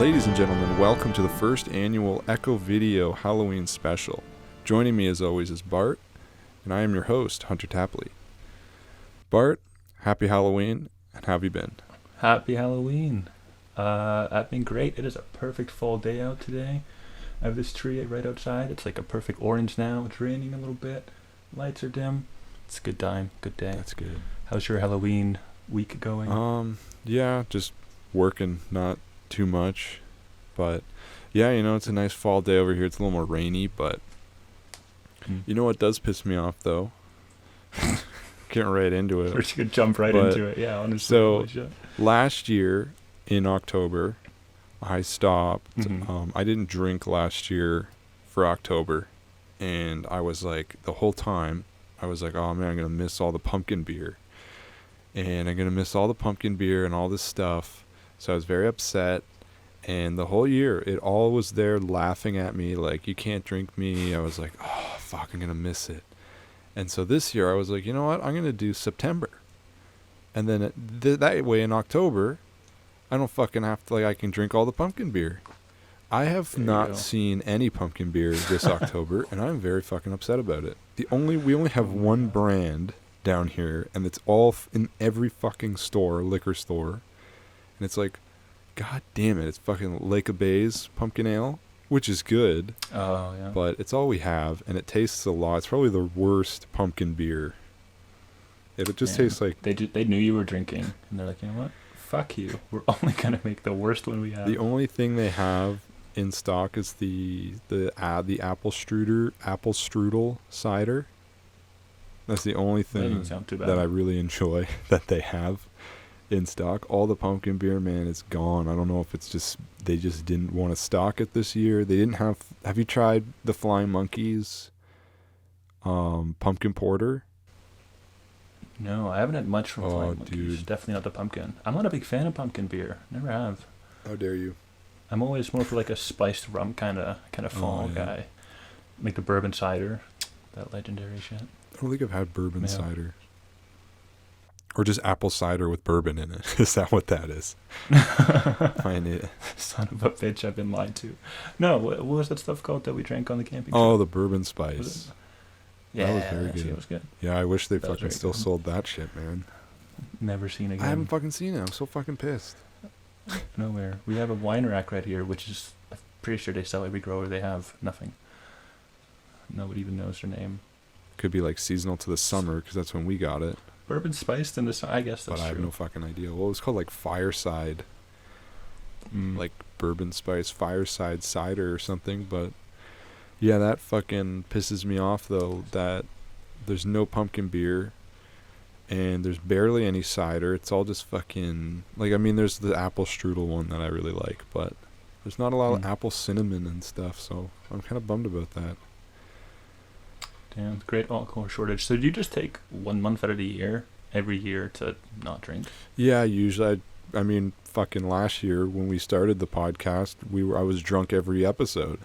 Ladies and gentlemen, welcome to the first annual EchoVideo Halloween Special. Joining me as always is Bart, and I am your host, Hunter Tapley. Bart, happy Halloween, and how have you been? Happy Halloween. I've been great. It is a perfect fall day out today. I have this tree right outside. It's like a perfect orange now. It's raining a little bit. Lights are dim. It's a good time. Good day. That's good. How's your Halloween week going? Yeah, just working, not too much, but yeah, it's a nice fall day over here. It's a little more rainy, but you know what does piss me off though? Getting right into it. We're just gonna jump right into it. Yeah, honestly. So last year in October, I stopped. I didn't drink last year for October, and I was like, the whole time, I was like, oh man, I'm gonna miss all the pumpkin beer, and I'm gonna miss all the pumpkin beer and all this stuff. So I was very upset, and the whole year, it all was there laughing at me, like, you can't drink me. I was like, oh, fuck, I'm going to miss it. And so this year, I was like, you know what, I'm going to do September. And then that way in October, I don't fucking have to, I can drink all the pumpkin beer. I have not seen any pumpkin beer this October, and I'm very fucking upset about it. We only have one brand down here, and it's all in every fucking store, liquor store. And it's like, god damn it, it's fucking Lake of Bays pumpkin ale, which is good. Oh, yeah. But it's all we have, and it tastes a lot. It's probably the worst pumpkin beer. It just tastes like... They knew you were drinking, and they're like, you know what? Fuck you. We're only going to make the worst one we have. The only thing they have in stock is the apple strudel cider. That's the only thing that I really enjoy that they have in stock. All the pumpkin beer, man, is gone. I don't know if it's just they just didn't want to stock it this year. They didn't have you tried the Flying Monkeys pumpkin porter? No, I haven't had much from Flying Monkeys. Dude. Definitely not the pumpkin. I'm not a big fan of pumpkin beer. Never have. How dare you? I'm always more for like a spiced rum kind of fall guy. Like the bourbon cider, that legendary shit. I don't think I've had bourbon cider. Or just apple cider with bourbon in it. Is that what that is? Find it. Son of a bitch, I've been lied to. No, what was that stuff called that we drank on the camping trip? Oh, the bourbon spice. Yeah, that was very good. It was good. Yeah, I wish they fucking still sold that shit, man. Never seen again. I haven't fucking seen it. I'm so fucking pissed. Nowhere. We have a wine rack right here, which is, I'm pretty sure they sell every grower. They have nothing. Nobody even knows their name. Could be like seasonal to the summer, because that's when we got it. Bourbon spiced in the sun, I guess that's true. But I have no fucking idea. Well, it was called like Fireside. Like bourbon spice Fireside cider or something. But yeah, that fucking pisses me off though, that there's no pumpkin beer and there's barely any cider. It's all just fucking there's the apple strudel one that I really like, but there's not a lot of apple cinnamon and stuff, so I'm kind of bummed about that. Damn, great alcohol shortage. So do you just take 1 month out of the year, every year, to not drink? Yeah, usually. Fucking last year when we started the podcast, I was drunk every episode.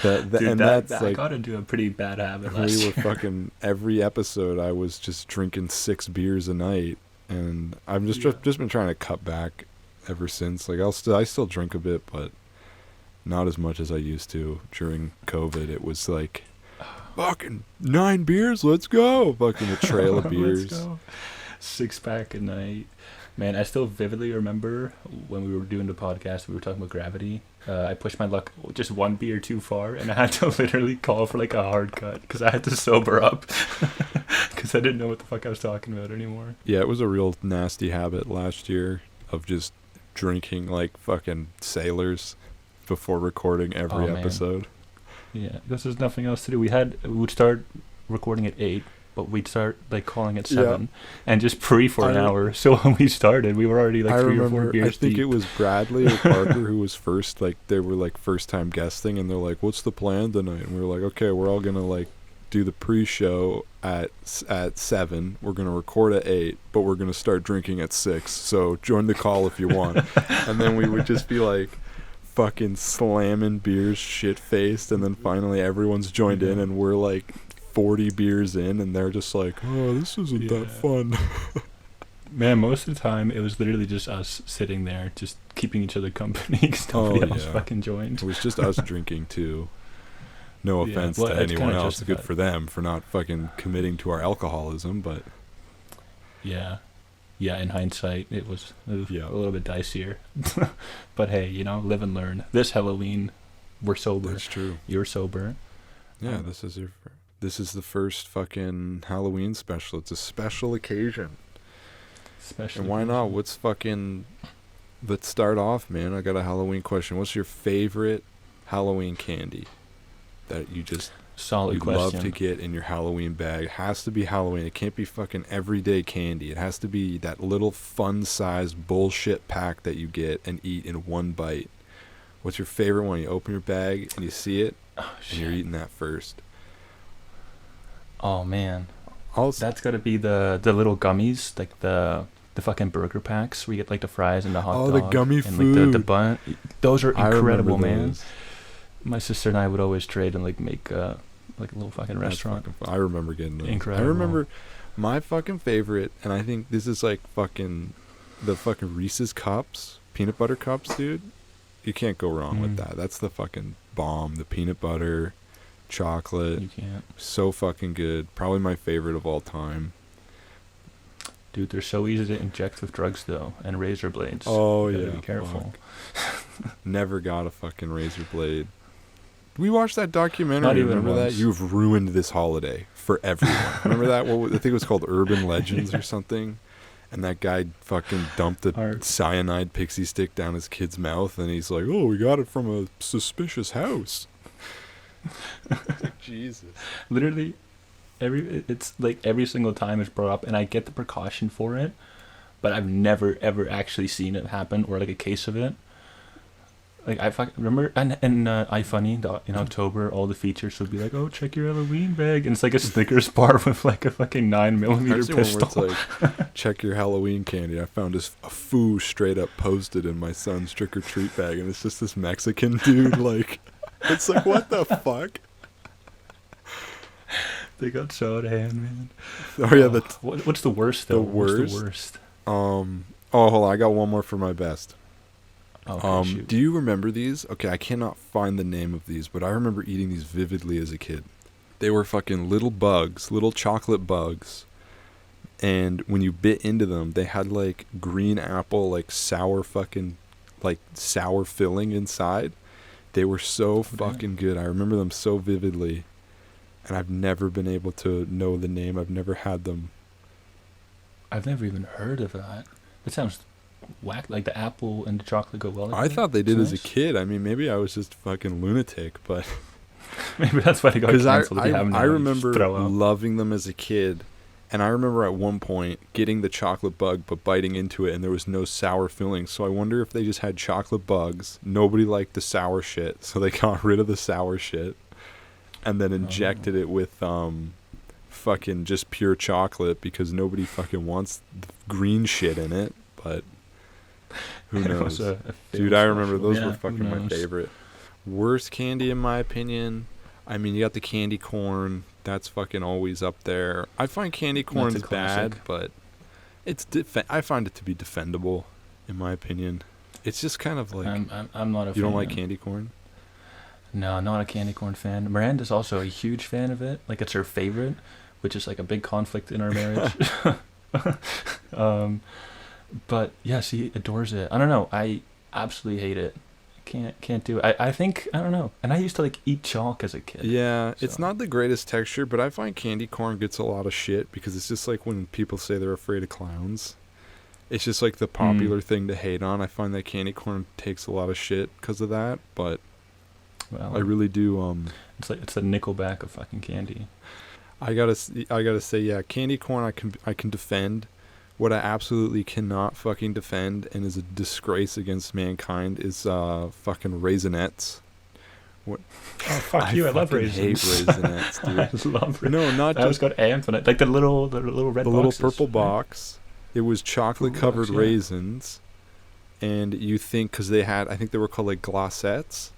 I got into a pretty bad habit last year. We were fucking every episode. I was just drinking 6 beers a night, and I've just been trying to cut back ever since. Like I still drink a bit, but not as much as I used to. During COVID, it was like, fucking 9 beers, let's go. Fucking a trail of beers. 6-pack a night. Man, I still vividly remember when we were doing the podcast, we were talking about gravity. I pushed my luck just 1 beer too far, and I had to literally call for like a hard cut because I had to sober up because I didn't know what the fuck I was talking about anymore. Yeah, it was a real nasty habit last year of just drinking like fucking sailors before recording every episode. Yeah, because there's nothing else to do. We would start recording at 8, but we'd start like calling at 7 and just for an hour. So when we started, we were already like 3 or 4 beers I think deep. It was Bradley or Parker who was first. Like they were like first time guesting, and they're like, "What's the plan tonight?" And we were like, "Okay, we're all gonna like do the pre-show at 7. We're gonna record at 8, but we're gonna start drinking at 6. So join the call if you want." And then we would just be like fucking slamming beers shit-faced, and then finally everyone's joined in, and we're like 40 beers in, and they're just like, oh, this isn't that fun. Man, most of the time it was literally just us sitting there, just keeping each other company because nobody else fucking joined. It was just us drinking too. No offense to anyone else. Good for them for not fucking committing to our alcoholism, but yeah, in hindsight, it was a little bit dicier. But hey, live and learn. This Halloween, we're sober. That's true. You're sober. Yeah, this is the first fucking Halloween special. It's a special occasion. And why not? Let's start off, man. I got a Halloween question. What's your favorite Halloween candy that you just love to get in your Halloween bag? It has to be Halloween. It can't be fucking everyday candy. It has to be that little fun-sized bullshit pack that you get and eat in one bite. What's your favorite one? You open your bag and you see it, and you're eating that first. Oh, man. That's got to be the little gummies, like the fucking burger packs where you get like the fries and the hot dog. Oh, the gummy and food. Like the bun. Those are incredible, man. Those. My sister and I would always trade and like make like a little fucking restaurant. I remember getting those. Incredible. I remember my fucking favorite, and I think this is like the fucking Reese's cups, peanut butter cups, dude. You can't go wrong with that. That's the fucking bomb. The peanut butter, chocolate. You can't. So fucking good. Probably my favorite of all time. Dude, they're so easy to inject with drugs though, and razor blades. Oh you yeah. gotta be careful. Never got a fucking razor blade. We watched that documentary. Remember that? You've ruined this holiday for everyone. Remember that? I think it was called Urban Legends or something. And that guy fucking dumped a cyanide pixie stick down his kid's mouth, and he's like, "Oh, we got it from a suspicious house." Jesus. Literally, it's like every single time it's brought up, and I get the precaution for it, but I've never ever actually seen it happen or like a case of it. Like I remember, and iFunny in October, all the features would be like, "Oh, check your Halloween bag," and it's like a Snickers bar with like a fucking 9mm pistol. Where it's like, "Check your Halloween candy." I found a foo straight up posted in my son's trick or treat bag, and it's just this Mexican dude. Like, it's like, what the fuck? They got so out of hand, man. Oh yeah, what's the worst though? What's the worst? Oh, hold on, I got one more for my best. Okay, do you remember these? Okay, I cannot find the name of these, but I remember eating these vividly as a kid. They were fucking little bugs, little chocolate bugs. And when you bit into them, they had like green apple, like sour filling inside. They were so fucking good. I remember them so vividly. And I've never been able to know the name. I've never had them. I've never even heard of that. That sounds whack. Like the apple and the chocolate go well. I thought they did as a kid. I mean, maybe I was just fucking lunatic, but maybe that's why they got canceled. I remember loving them as a kid, and I remember at one point getting the chocolate bug but biting into it, and there was no sour filling. So I wonder if they just had chocolate bugs. Nobody liked the sour shit, so they got rid of the sour shit, and then injected it with fucking just pure chocolate because nobody fucking wants the green shit in it, but. Who knows? Dude, I remember those were fucking my favorite. Worst candy in my opinion. I mean, you got the candy corn. That's fucking always up there. I find candy corn is bad, but it's I find it to be defendable in my opinion. It's just kind of like I'm not a fan. You don't like candy corn? No, not a candy corn fan. Miranda's also a huge fan of it. Like it's her favorite, which is like a big conflict in our marriage. But yeah, she adores it. I don't know. I absolutely hate it. Can't do it. I think I don't know. And I used to like eat chalk as a kid. Yeah, so. It's not the greatest texture, but I find candy corn gets a lot of shit because it's just like when people say they're afraid of clowns. It's just like the popular thing to hate on. I find that candy corn takes a lot of shit because of that, but I really do. It's the Nickelback of fucking candy. I gotta say, yeah, candy corn I can defend. What I absolutely cannot fucking defend and is a disgrace against mankind is fucking Raisinets. What? Oh fuck you! I love raisins. Hate Raisinets, dude. I love raisins. No, not I just got amped on it. Like the little red. The little purple box. It was chocolate covered raisins, and you think because they had, I think they were called like glacettes.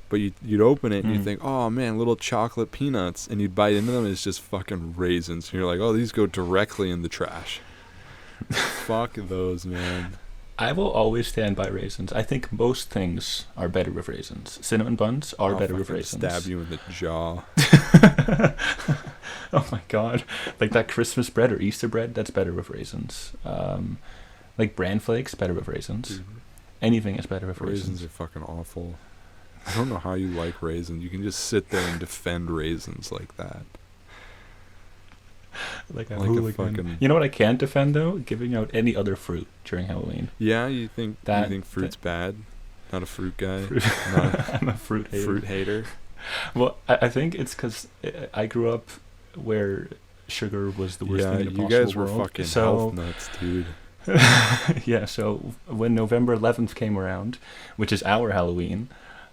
But you'd open it and you'd think, oh man, little chocolate peanuts, and you'd bite into them. And it's just fucking raisins, and you're like, oh, these go directly in the trash. Fuck those, man. I will always stand by raisins. I think most things are better with raisins. Cinnamon buns are I'll better with fucking raisins. stab you in the jaw. Oh my god. Like that Christmas bread or Easter bread, that's better with raisins. Like bran flakes, better with raisins. Dude, Anything is better with raisins. raisins are fucking awful. I don't know how you like raisins. You can just sit there and defend raisins like that. Like a Like a hooligan. fucking- You know what I can't defend though? Giving out any other fruit during Halloween. Yeah, you think That- fruit's bad? Not a fruit guy. Fruit. Not I'm a fruit a hater. fruit hater. Well, I think it's because I grew up where sugar was the worst Yeah, thing in the you possible guys were world. fucking So health nuts, dude. yeah, so when November 11th came around, which is our Halloween,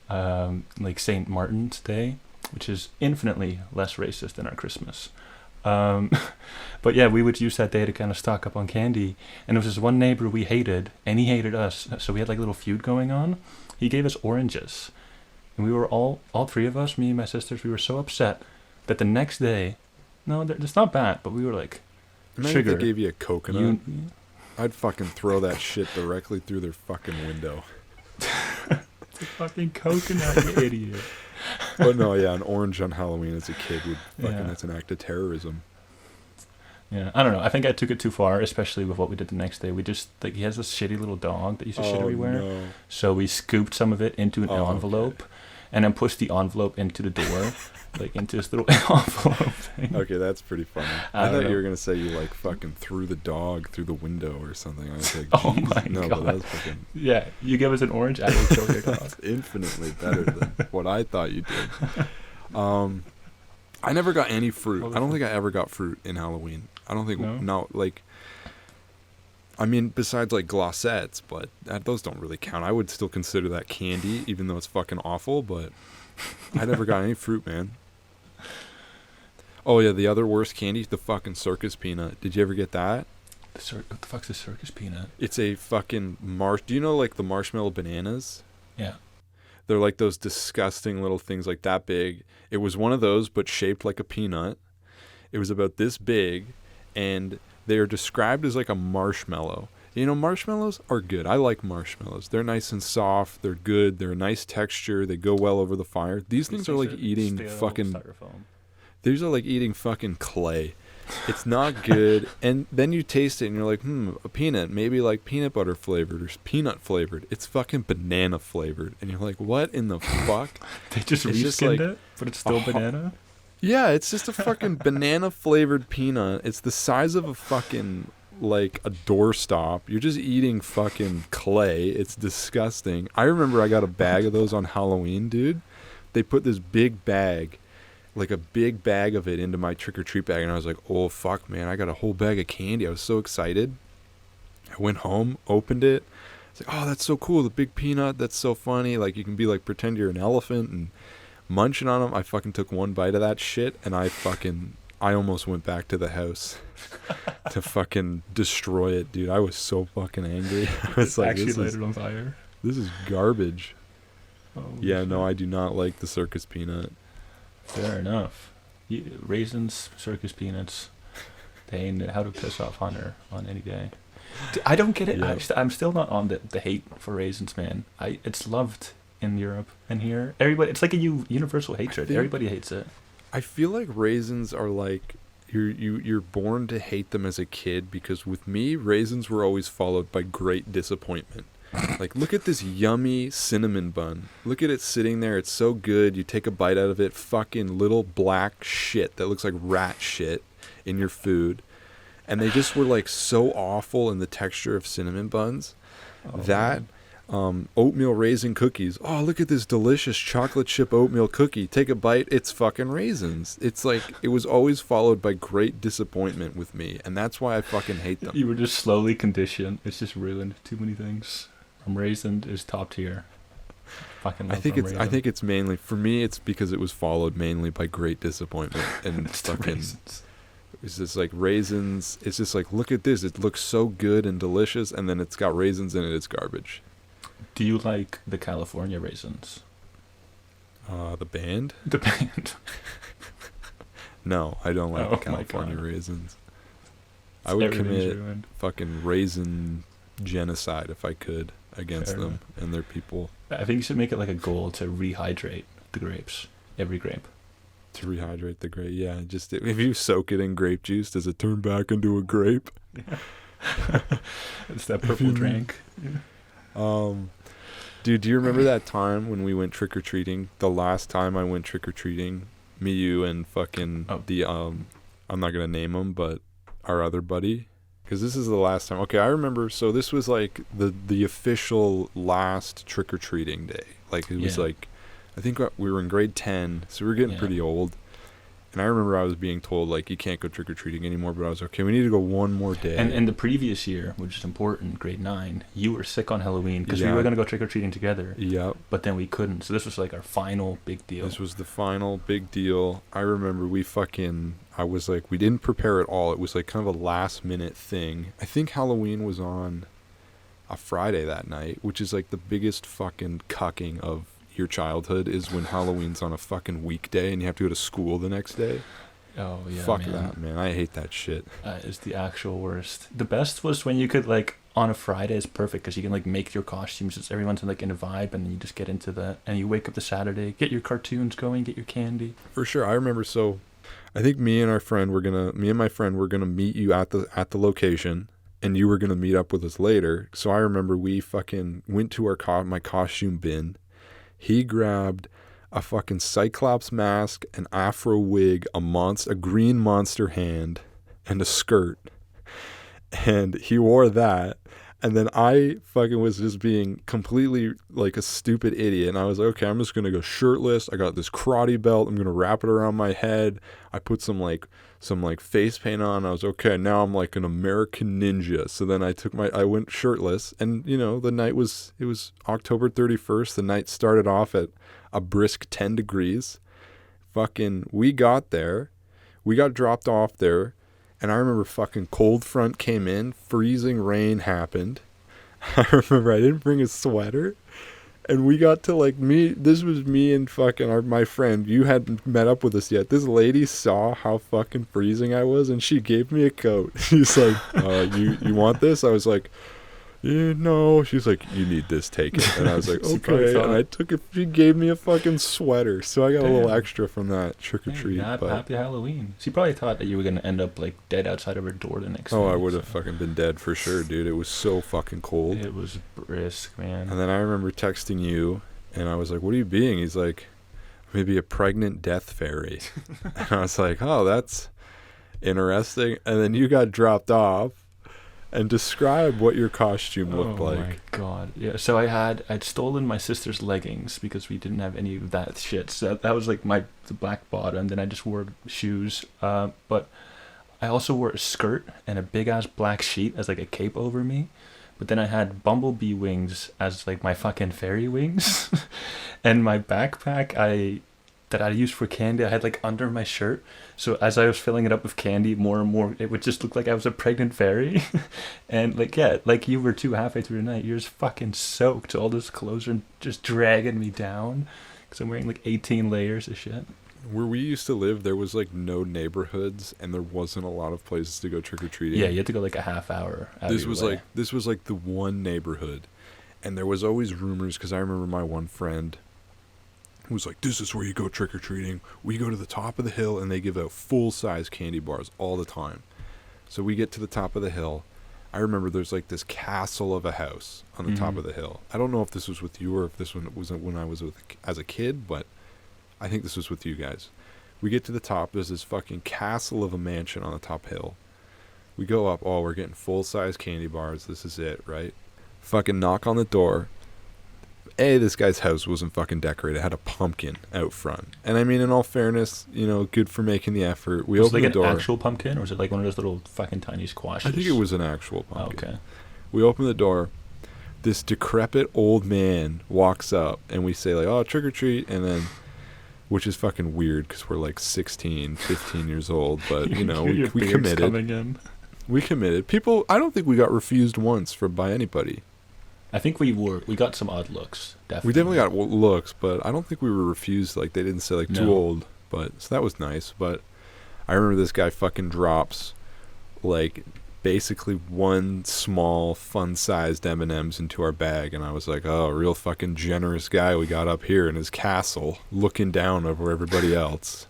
like St. Martin's Day, which is infinitely less racist than our Christmas. But yeah, we would use that day to kind of stock up on candy. And there was this one neighbor we hated, and he hated us. So we had like a little feud going on. He gave us oranges. And we were all three of us, me and my sisters, we were so upset that the next day, no, it's not bad, but we were like, Imagine sugar. if they gave you a coconut. You, I'd fucking throw that shit directly through their fucking window. it's a fucking coconut, you idiot. But no, yeah, an orange on Halloween as a kid would fucking, Yeah. that's an act of terrorism. Yeah, I don't know. I think I took it too far, especially with what we did the next day. We just, like, he has this shitty little dog that used to shit everywhere. No. So we scooped some of it into an Oh, envelope and then pushed the envelope into the door, like into this little envelope thing. Okay, that's pretty funny. I I don't thought know. you were gonna say you like fucking threw the dog through the window or something. I was like, Oh "Jeez." my No, God. but that's fucking Yeah, you give us an orange, I will kill your dog. that's infinitely better than what I thought you did. I never got any fruit. I don't think I ever got fruit in Halloween. I don't think No? like. I mean, besides like glacettes, but those don't really count. I would still consider that candy, even though it's fucking awful. But I never got any fruit, man. Oh yeah, the other worst candy, the fucking circus peanut. Did you ever get that? What the fuck's a circus peanut? It's a fucking Do you know like the marshmallow bananas? Yeah. They're like those disgusting little things like that big. It was one of those, but shaped like a peanut. It was about this big, and they are described as like a marshmallow. You know, marshmallows are good. I like marshmallows. They're nice and soft. They're good. They're a nice texture. They go well over the fire. These things are like eating fucking... styrofoam. These are like eating fucking clay. It's not good. And then you taste it and you're like, a peanut, maybe like peanut butter flavored or peanut flavored. It's fucking banana flavored. And you're like, what in the fuck? They just It's just reskinned like it, but it's still banana? Yeah, it's just a fucking banana flavored peanut. It's the size of a fucking like a doorstop. You're just eating fucking clay. It's disgusting. I remember I got a bag of those on Halloween, dude. They put this big bag, like a big bag of it into my trick-or-treat bag, and I was like, oh fuck man, I got a whole bag of candy. I was so excited. I went home, opened it. I was like, oh, that's so cool, the big peanut. That's so funny. Like you can be like, pretend you're an elephant and munching on them. I fucking took one bite of that shit, and I almost went back to the house to fucking destroy it, dude. I was so fucking angry. I was like, Actually lit it on fire. this is garbage. Oh, Yeah, shit. no, I do not like the circus peanut. Fair enough. Raisins, circus peanuts, they ain't how to piss off Hunter on any day. I don't get it. Yeah. I'm still not on the hate for raisins, man. It's loved in Europe and here. Everybody, it's like a universal hatred. Everybody hates it. I feel like raisins are like you're born to hate them as a kid, because with me, raisins were always followed by great disappointment. Like, look at this yummy cinnamon bun. Look at it sitting there. It's so good. You take a bite out of it. Fucking little black shit that looks like rat shit in your food. And they just were like so awful in the texture of cinnamon buns. Oatmeal raisin cookies. Oh, look at this delicious chocolate chip oatmeal cookie. Take a bite. It's fucking raisins. It's like, it was always followed by great disappointment with me. And that's why I fucking hate them. You were just slowly conditioned. It's just ruined. Too many things. Raisin is top tier. Fucking love I think it's mainly, for me, it's because it was followed mainly by great disappointment. And It's the fucking, raisins. it's just like raisins. It's just like, look at this. It looks so good and delicious. And then it's got raisins in it. It's garbage. Do you like the California raisins? The band? The band. No, I don't like Oh the my California God. raisins. I would Everything's commit ruined. fucking raisin genocide if I could against Fair them enough. and their people. I think you should make it like a goal to rehydrate the grapes. Every grape. To rehydrate the grape, yeah. Just if you soak it in grape juice, does it turn back into a grape? It's that purple drink. Dude, do you remember that time when we went trick or treating? The last time I went trick or treating, me, you, and fucking I'm not gonna name him, but our other buddy, because this is the last time. Okay, I remember. So this was like the official last trick or treating day. Like it was like, I think we were in grade 10, so we were getting pretty old. And I remember I was being told, like, you can't go trick-or-treating anymore, but I was okay, we need to go one more day. And the previous year, which is important, grade 9, you were sick on Halloween because we were going to go trick-or-treating together. Yep. But then we couldn't, so this was like our final big deal. This was the final big deal. I remember I was like, we didn't prepare at all. It was like kind of a last-minute thing. I think Halloween was on a Friday that night, which is like the biggest fucking cucking of your childhood is when Halloween's on a fucking weekday and you have to go to school the next day. Oh yeah, fuck that, man. I hate that shit. It's the actual worst. The best was when you could like on a Friday is perfect because you can like make your costumes. It's everyone's like in a vibe, and then you just get into that. And you wake up the Saturday, get your cartoons going, get your candy. For sure, I remember. So, I think me and my friend were gonna meet you at the location, and you were gonna meet up with us later. So I remember we fucking went to my costume bin. He grabbed a fucking Cyclops mask, an afro wig, a green monster hand, and a skirt. And he wore that. And then I fucking was just being completely like a stupid idiot. And I was like, okay, I'm just going to go shirtless. I got this karate belt. I'm going to wrap it around my head. I put some face paint on. I was okay. Now I'm like an American ninja. So then I went shirtless, and the night it was October 31st. The night started off at a brisk 10 degrees. Fucking, we got there. We got dropped off there. And I remember fucking cold front came in, freezing rain happened. I remember I didn't bring a sweater. And we got to this was me and fucking my friend. You hadn't met up with us yet. This lady saw how fucking freezing I was, and she gave me a coat. She's like, you want this? I was like, yeah, no. She's like, you need this, take it. And I was like, okay. And I took it. She gave me a fucking sweater. So I got a little extra from that trick-or-treat. Happy Halloween. She probably thought that you were going to end up like dead outside of her door the next day. Oh, I would have fucking been dead for sure, dude. It was so fucking cold. It was brisk, man. And then I remember texting you, and I was like, what are you being? He's like, maybe a pregnant death fairy. And I was like, oh, that's interesting. And then you got dropped off. And describe what your costume looked like. Oh my god. Yeah, so I'd stolen my sister's leggings because we didn't have any of that shit. So that was like the black bottom. Then I just wore shoes. But I also wore a skirt and a big ass black sheet as like a cape over me. But then I had bumblebee wings as like my fucking fairy wings. And my backpack that I used for candy, I had like under my shirt. So as I was filling it up with candy, more and more, it would just look like I was a pregnant fairy. And like you were too halfway through the night. You're just fucking soaked. All those clothes are just dragging me down because I'm wearing like 18 layers of shit. Where we used to live, there was like no neighborhoods, and there wasn't a lot of places to go trick or treating. Yeah, you had to go like a half hour. This was like the one neighborhood, and there was always rumors because I remember my one friend was like, this is where you go trick-or-treating. We go to the top of the hill, and they give out full-size candy bars all the time. So we get to the top of the hill. I remember there's like this castle of a house on the top of the hill. I don't know if this was with you or if this one was when I was as a kid, but I think this was with you guys. We get to the top. There's this fucking castle of a mansion on the top hill. We go up. Oh, we're getting full-size candy bars. This is it, right? Fucking knock on the door. This guy's house wasn't fucking decorated. It had a pumpkin out front. And I mean, in all fairness, good for making the effort. We opened the door. Was it like an actual pumpkin, or was it like one of those little fucking tiny squashes? I think it was an actual pumpkin. Oh, okay. We open the door. This decrepit old man walks up, and we say like, oh, trick or treat, and then, which is fucking weird because we're like 16, 15 years old, but we committed. We committed. People, I don't think we got refused once by anybody. I think we got some odd looks. Definitely. We definitely got looks, but I don't think we were refused. Like, they didn't say, like, too old. But, so that was nice. But I remember this guy fucking drops, like, basically one small fun-sized M&Ms into our bag, and I was like, oh, a real fucking generous guy we got up here in his castle, looking down over everybody else.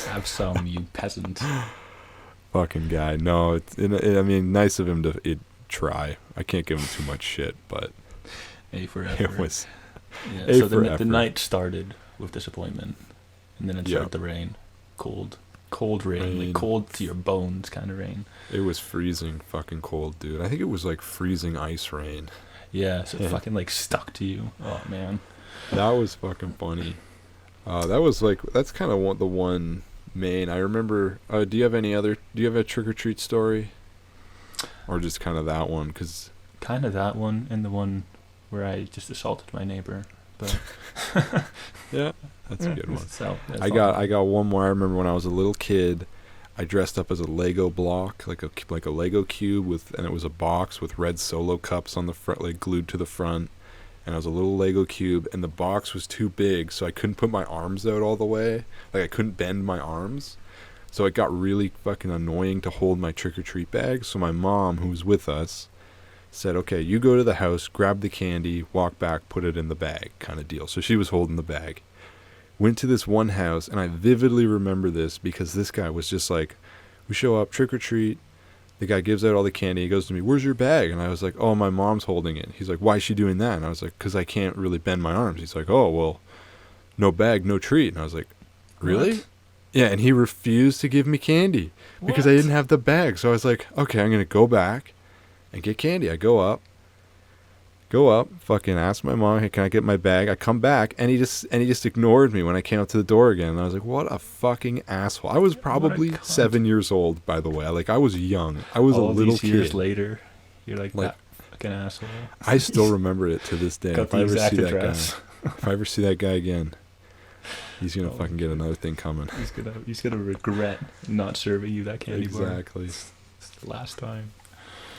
Have some, you peasant. Fucking guy. No, I mean, nice of him to try. I can't give him too much shit, but A for effort. it was Yeah, A so for the effort. night started with disappointment, and then it started the rain. Cold rain, like cold to your bones kind of rain. It was freezing fucking cold, dude. I think it was like freezing ice rain. Yeah, so it fucking like stuck to you. Oh man. That was fucking funny. That's kind of the one main. I remember, do you have a trick-or-treat story? Or just kind of that one? Kind of that one, and the one where I just assaulted my neighbor. But yeah, that's a good one. So, I got one more. I remember when I was a little kid, I dressed up as a Lego block, like a Lego cube and it was a box with red Solo cups on the front, like glued to the front. And I was a little Lego cube, and the box was too big, so I couldn't put my arms out all the way. Like, I couldn't bend my arms. So it got really fucking annoying to hold my trick-or-treat bag. So my mom, who was with us, said, okay, you go to the house, grab the candy, walk back, put it in the bag, kind of deal. So she was holding the bag. Went to this one house, and I vividly remember this because this guy was just like, we show up, trick-or-treat. The guy gives out all the candy. He goes to me, where's your bag? And I was like, oh, my mom's holding it. He's like, why is she doing that? And I was like, because I can't really bend my arms. He's like, oh, well, no bag, no treat. And I was like, really? What? Yeah, and he refused to give me candy because I didn't have the bag. So I was like, okay, I'm going to go back and get candy. I go up, fucking ask my mom, hey, can I get my bag? I come back, and he just ignored me when I came up to the door again. And I was like, what a fucking asshole. I was probably 7 years old, by the way. Like, I was young. I was all a little these kid. years later, you're like that fucking asshole. I still remember it to this day. Got If the I ever exact see address. that guy, if I ever see that guy again, he's gonna fucking get another thing coming. He's gonna regret not serving you that candy bar. Exactly. It's the last time.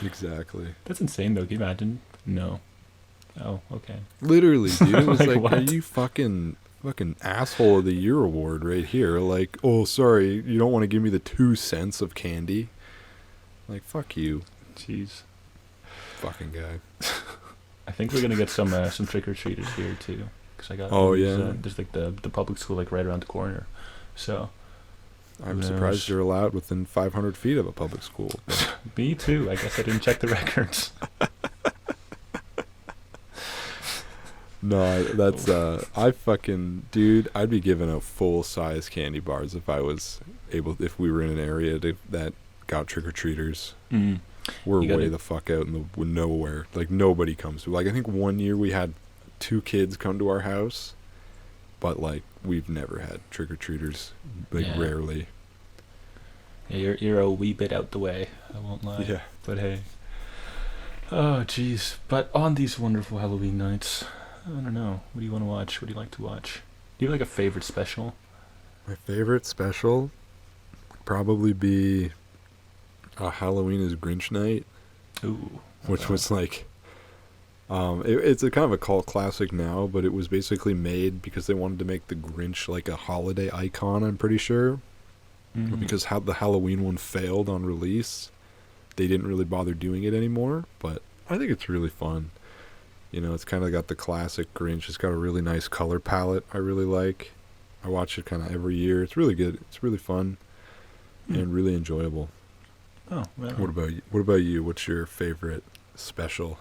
Exactly. That's insane, though. Can you imagine? No. Oh, okay. Literally, dude. It was like, What? are you fucking asshole of the year award right here? Like, oh, sorry, you don't want to give me the 2 cents of candy? Like, fuck you, Jeez. fucking guy. I think we're gonna get some trick or treaters here too, because I got. There's like the public school like right around the corner, so. I'm surprised you're allowed within 500 feet of a public school. Me too. I guess I didn't check the records. No, that's dude, I'd be giving out full-size candy bars if we were in an area that got trick-or-treaters. Mm. We're way the fuck out in the nowhere. Like, nobody comes to. Like, I think one year we had 2 kids come to our house, but, like, we've never had trick-or-treaters. Like, rarely. Yeah, you're a wee bit out the way, I won't lie. Yeah. But hey. Oh, jeez. But on these wonderful Halloween nights, I don't know. What do you want to watch? What do you like to watch? Do you have like a favorite special? My favorite special would probably be Halloween is Grinch Night. Ooh. Which was like, it's a kind of a cult classic now, but it was basically made because they wanted to make the Grinch like a holiday icon, I'm pretty sure. Mm-hmm. Because how the Halloween one failed on release, they didn't really bother doing it anymore, but I think it's really fun. You know, it's kind of got the classic Grinch. It's got a really nice color palette I really like. I watch it kind of every year. It's really good. It's really fun and really enjoyable. Oh, well. What about you? What's your favorite special?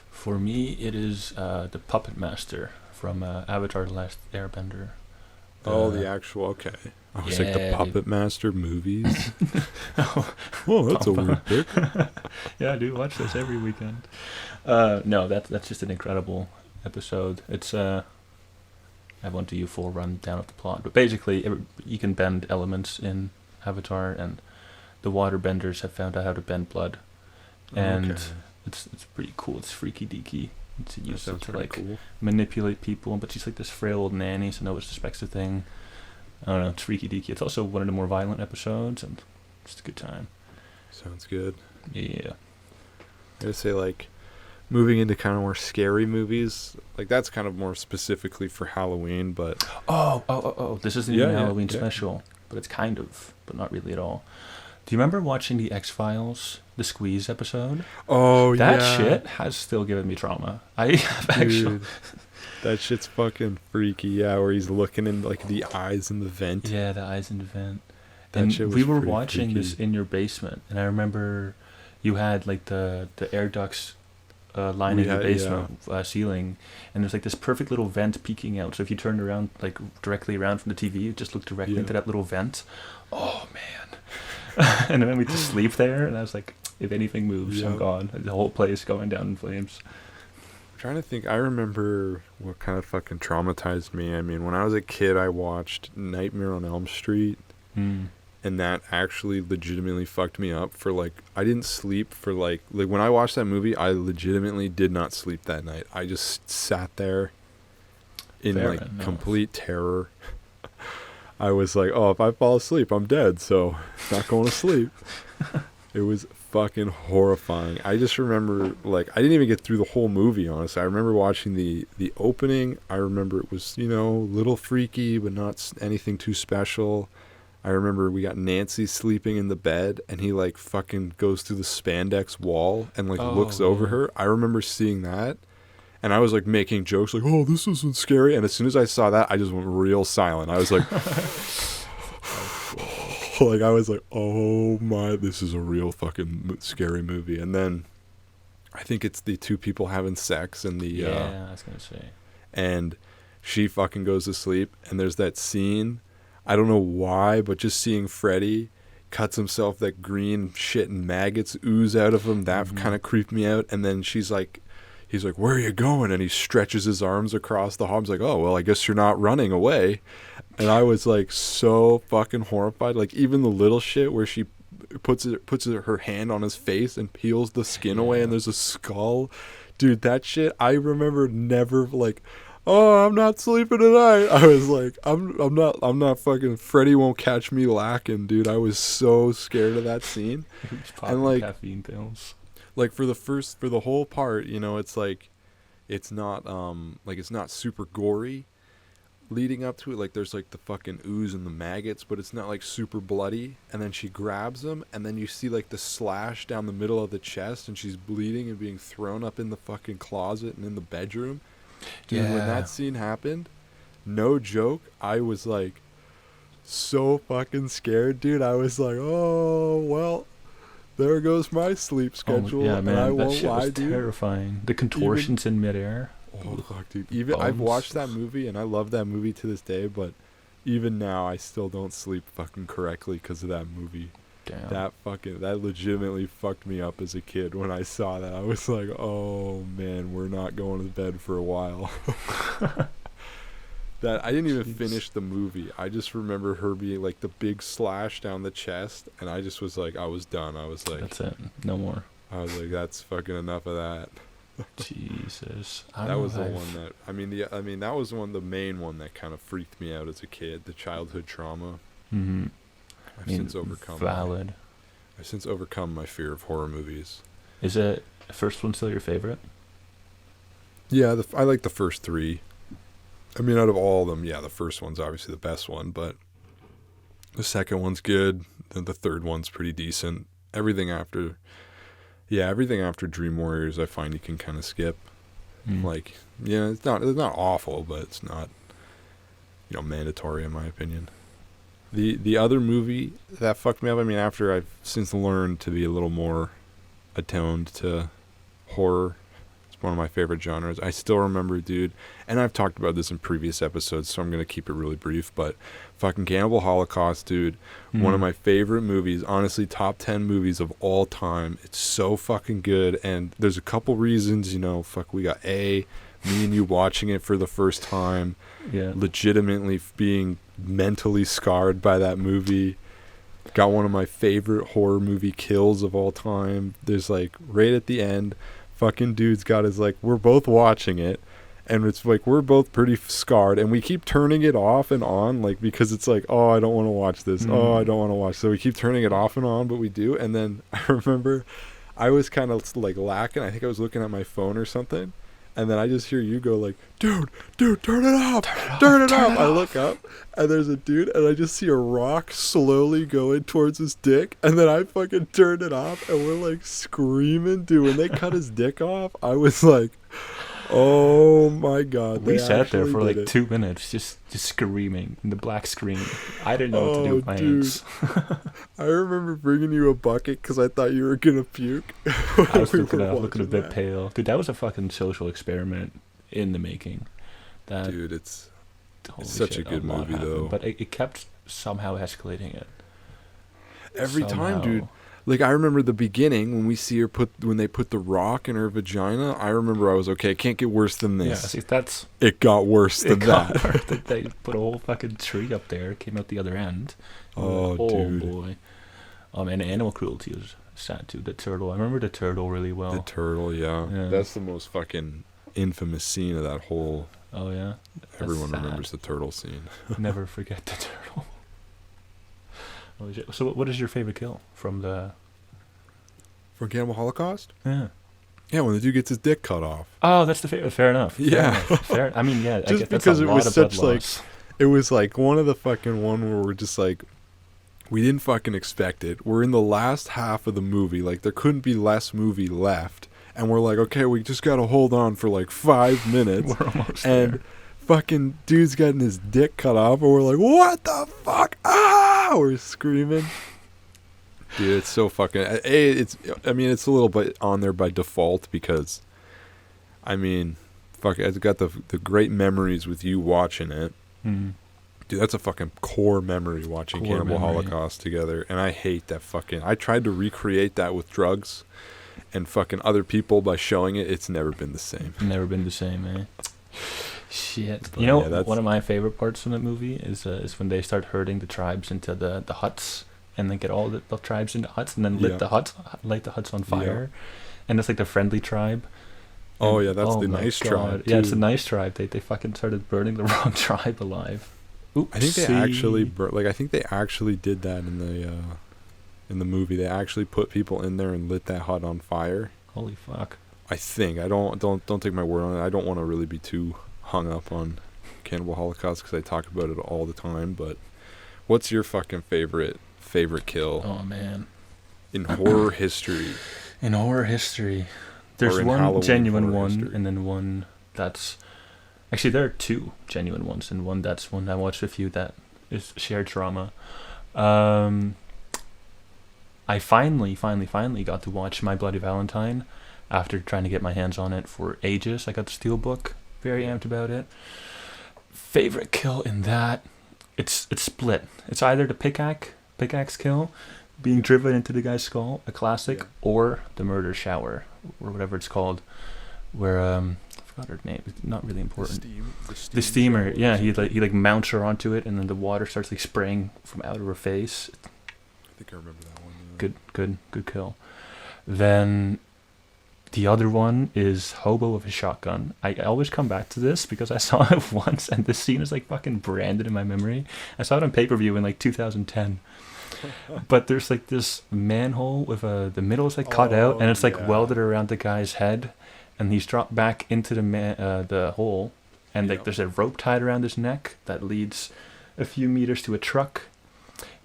For me, it is the Puppet Master from Avatar: The Last Airbender. The actual, okay. I was like the Puppet Master movies. Oh, that's a weird pick. Yeah, I do watch this every weekend. No, that's just an incredible episode. It's I won't do you full rundown of the plot, but basically you can bend elements in Avatar, and the waterbenders have found out how to bend blood, and it's pretty cool. It's freaky deaky. It's used to like manipulate people, but she's like this frail old nanny, so nobody suspects a thing. I don't know, it's freaky deaky. It's also one of the more violent episodes, and just a good time. Sounds good. Yeah. I gotta say, like, moving into kind of more scary movies, like that's kind of more specifically for Halloween, but Oh! This isn't even a Halloween special, but it's kind of, but not really at all. Do you remember watching the X-Files, the Squeeze episode? Oh, That yeah. shit has still given me trauma. I have actually... Dude, that shit's fucking freaky. Yeah, where he's looking in like the eyes in the vent. Yeah, the eyes in the vent. That And shit was we were pretty watching freaky. this in your basement, and I remember you had like the air ducts lining the basement ceiling, and there's like this perfect little vent peeking out. So if you turned around, like directly around from the TV, it just looked directly into that little vent. Oh man! And then we just sleep there, and I was like, if anything moves, I'm gone. The whole place going down in flames. I'm trying to think. I remember what kind of fucking traumatized me. I mean, when I was a kid, I watched Nightmare on Elm Street. And that actually legitimately fucked me up for like, I didn't sleep for like when I watched that movie, I legitimately did not sleep that night. I just sat there in complete terror. I was like, oh, if I fall asleep, I'm dead. So not going to sleep. It was fucking horrifying. I just remember like, I didn't even get through the whole movie, honestly. I remember watching the opening. I remember it was, a little freaky, but not anything too special. I remember we got Nancy sleeping in the bed, and he like fucking goes through the spandex wall and like looks over her. I remember seeing that, and I was like making jokes like, "Oh, this isn't scary." And as soon as I saw that, I just went real silent. I was like, like I was like, "Oh my, this is a real fucking scary movie." And then I think it's the two people having sex and the I was gonna say, and she fucking goes to sleep, and there's that scene. I don't know why, but just seeing Freddy cuts himself, that green shit and maggots ooze out of him, that kind of creeped me out. And then he's like, "Where are you going?" And he stretches his arms across the hall. I was like, "Oh, well, I guess you're not running away." And I was like so fucking horrified. Like even the little shit where she puts her hand on his face and peels the skin away, and there's a skull. Dude, that shit, I remember never like, "Oh, I'm not sleeping tonight." I was like, I'm not fucking, Freddy won't catch me lacking, dude. I was so scared of that scene. And like caffeine pills. Like for the whole part, it's like, it's not it's not super gory leading up to it. Like there's like the fucking ooze and the maggots, but it's not like super bloody. And then she grabs him, and then you see like the slash down the middle of the chest, and she's bleeding and being thrown up in the fucking closet and in the bedroom. Dude, when that scene happened, no joke, I was like so fucking scared, dude. I was like, "Oh, well, there goes my sleep schedule." Yeah, man, and I that won't shit lie, was dude. Terrifying. The contortions in midair. Oh fuck, dude. I've watched that movie, and I love that movie to this day, but even now I still don't sleep fucking correctly because of that movie. Damn. That legitimately fucked me up as a kid when I saw that. I was like, "Oh man, we're not going to bed for a while." That I didn't even finish the movie. I just remember her being like the big slash down the chest, and I just was like, I was done. I was like, that's it, no more. I was like, that's fucking enough of that. Jesus, that was the one that that was the main one that kind of freaked me out as a kid. The childhood trauma. I've since overcome. Valid. I've since overcome my fear of horror movies. Is it the first one still your favorite? Yeah, I like the first three. I mean, out of all of them, yeah, the first one's obviously the best one, but the second one's good. Then the third one's pretty decent. Everything after Dream Warriors, I find you can kind of skip. Like, yeah, it's not awful, but it's not, mandatory in my opinion. The other movie that fucked me up, I mean, after I've since learned to be a little more attuned to horror, it's one of my favorite genres. I still remember, dude, and I've talked about this in previous episodes, so I'm going to keep it really brief, but fucking Cannibal Holocaust, dude, one of my favorite movies, honestly, top 10 movies of all time. It's so fucking good, and there's a couple reasons, we got me and you watching it for the first time, legitimately being mentally scarred by that movie. Got one of my favorite horror movie kills of all time. There's like right at the end, fucking dude's got his like, we're both watching it, and it's like we're both pretty scarred, and we keep turning it off and on, like, because it's like, oh, I don't want to watch this. Oh, I don't want to watch. So we keep turning it off and on, but we do. And then I remember I was kind of like lacking. I think I was looking at my phone or something, And then I just hear you go like, dude, turn it up, turn it up. I look up, and there's a dude, and I just see a rock slowly going towards his dick, and then I fucking turn it off, and we're like screaming, dude. When they cut his dick off, I was like, oh my god. We sat there for like 2 minutes, just screaming in the black screen. I didn't know what to do with my hands. I remember bringing you a bucket because I thought you were gonna puke. I was looking a bit pale. Dude, that was a fucking social experiment in the making. Dude, it's such a good movie though. But it kept somehow escalating it. Every time, dude. Like, I remember the beginning when we see her when they put the rock in her vagina. I remember I was okay. It can't get worse than this. Yeah, see, it got worse than that. They put a whole fucking tree up there. It came out the other end. Oh, dude. Boy. And animal cruelty was sad too. The turtle. I remember the turtle really well. The turtle, yeah. That's the most fucking infamous scene of that whole. Oh yeah. Everyone remembers the turtle scene. Never forget the turtle. So what is your favorite kill from Cannibal Holocaust? Yeah. Yeah, when the dude gets his dick cut off. Oh, that's the favorite. Fair enough. Fair. I mean, yeah. Just because it was such like, it was like one of the fucking one where we're just like, we didn't fucking expect it. We're in the last half of the movie. Like, there couldn't be less movie left. And we're like, okay, we just got to hold on for like 5 minutes. We're almost there. Fucking dude's getting his dick cut off, and we're like, what the fuck? Ah! We're screaming. Dude, it's so fucking. It's a little bit on there by default because, I mean, fuck, I've got the great memories with you watching it. Mm. Dude, that's a fucking core memory watching Cannibal Holocaust together, and I hate that fucking. I tried to recreate that with drugs, and fucking other people by showing it. It's never been the same. Never been the same, eh? Shit. But you know, one of my favorite parts from that movie is when they start herding the tribes into the huts, and they get all the tribes into huts, and then light the huts on fire, and it's like the friendly tribe. Oh yeah, that's the nice tribe. Yeah, it's a nice tribe. They fucking started burning the wrong tribe alive. Oops. I think they actually I think they actually did that in the movie. They actually put people in there and lit that hut on fire. Holy fuck. I think. I don't take my word on it. I don't want to really be too hung up on Cannibal Holocaust because I talk about it all the time, but what's your fucking favorite kill? Oh man. In horror history. In horror history. There's one Halloween genuine one history. And then one that's actually there are two genuine ones and one that's one I watched with you that is shared trauma. I finally got to watch My Bloody Valentine after trying to get my hands on it for ages. I got the steelbook. Very amped about it. Favorite kill in that, it's split. It's either the pickaxe kill, being driven into the guy's skull, a classic, or the murder shower, or whatever it's called, where I forgot her name. It's not really important. The steamer. Yeah, he mounts her onto it, and then the water starts like spraying from out of her face. I think I remember that one. Good kill. Then the other one is Hobo with a Shotgun. I always come back to this because I saw it once and this scene is like fucking branded in my memory. I saw it on pay-per-view in like 2010. But there's like this manhole with the middle is like cut out and it's like welded around the guy's head, and he's dropped back into the hole, and like there's a rope tied around his neck that leads a few meters to a truck.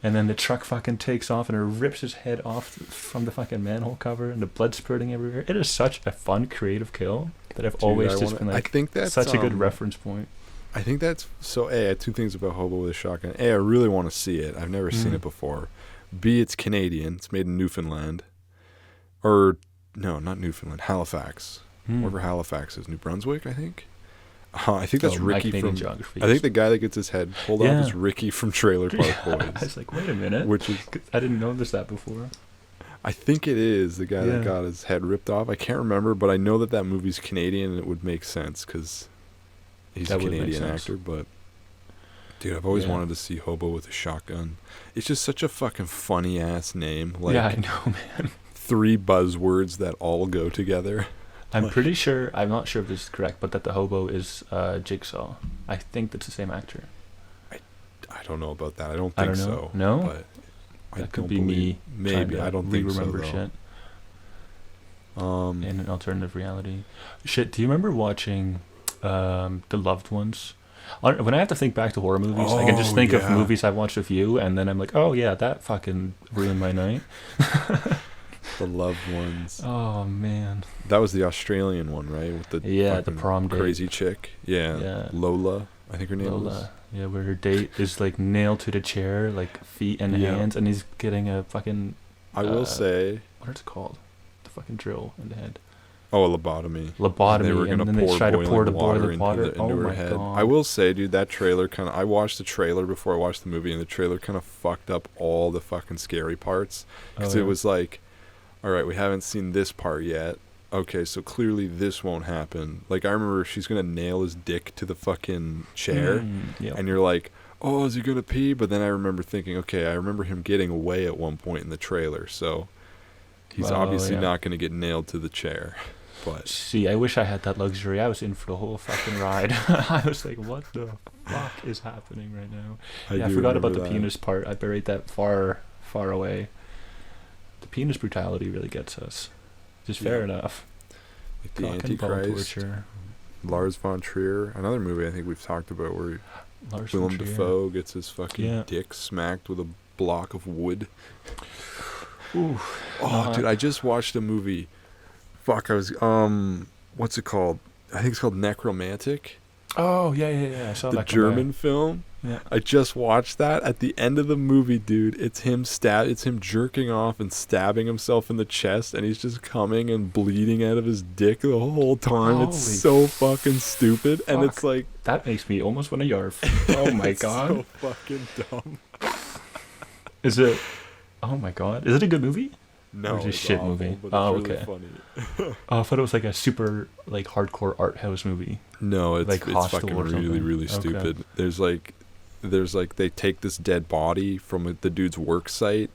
And then the truck fucking takes off and it rips his head off from the fucking manhole cover and the blood spurting everywhere. It is such a fun, creative kill that I've always been like, I think that's such a good reference point. I think that's so. A, I had two things about Hobo with a Shotgun. A, I really want to see it. I've never seen it before. B, it's Canadian. It's made in Newfoundland. Or, no, not Newfoundland. Halifax. Wherever Halifax is. New Brunswick, I think. I think that's Ricky from. Geography. I think the guy that gets his head pulled off is Ricky from Trailer Park Boys. I was like, wait a minute. I didn't notice that before. I think it is the guy that got his head ripped off. I can't remember, but I know that movie's Canadian and it would make sense because he's a Canadian actor. But dude, I've always wanted to see Hobo with a Shotgun. It's just such a fucking funny ass name. Like, yeah, I know, man. 3 buzzwords that all go together. I'm pretty sure, I'm not sure if this is correct, but that the hobo is Jigsaw. I think that's the same actor. I don't know about that. I don't think so. No? But that could be me. Maybe. I don't think so, though. Shit. in an alternative reality. Shit, do you remember watching The Loved Ones? When I have to think back to horror movies, I can just think of movies I've watched with you, and then I'm like, oh yeah, that fucking ruined my night. The Loved Ones. Oh man, that was the Australian one, right? With the the prom date. Crazy chick. Yeah. Lola, I think her name was. Yeah, where her date is like nailed to the chair, like feet and hands, and he's getting a fucking. I will say. What is it called? The fucking drill in the head. Oh, a lobotomy. And they were going to try to pour the boiling water into her head. God. I will say, dude, that trailer kind of... I watched the trailer before I watched the movie, and the trailer kind of fucked up all the fucking scary parts. Because it was like, all right, we haven't seen this part yet. Okay, so clearly this won't happen. Like, I remember she's going to nail his dick to the fucking chair. And you're like, oh, is he going to pee? But then I remember thinking, okay, I remember him getting away at one point in the trailer, so... He's obviously not going to get nailed to the chair. But see, I wish I had that luxury. I was in for the whole fucking ride. I was like, what the fuck is happening right now? I forgot about the penis part. I buried that far away. The penis brutality really gets us. Just fair enough. Like the Antichrist, Lars von Trier, another movie I think we've talked about where Willem Dafoe gets his fucking dick smacked with a block of wood. Ooh, dude, I just watched a movie. Fuck, I was what's it called? I think it's called Necromantic. Oh, yeah. I saw that. The German film. Yeah. I just watched that. At the end of the movie, dude, it's him jerking off and stabbing himself in the chest, and he's just coming and bleeding out of his dick the whole time. It's so fucking stupid, and it's like that makes me almost want to yarf. Oh my god. So fucking dumb. Is it? Oh my god. Is it a good movie? No, it's a shit awful, movie. But it's really funny. I thought it was like a super like hardcore art house movie. No, it's like fucking really stupid. Okay. There's like they take this dead body from the dude's work site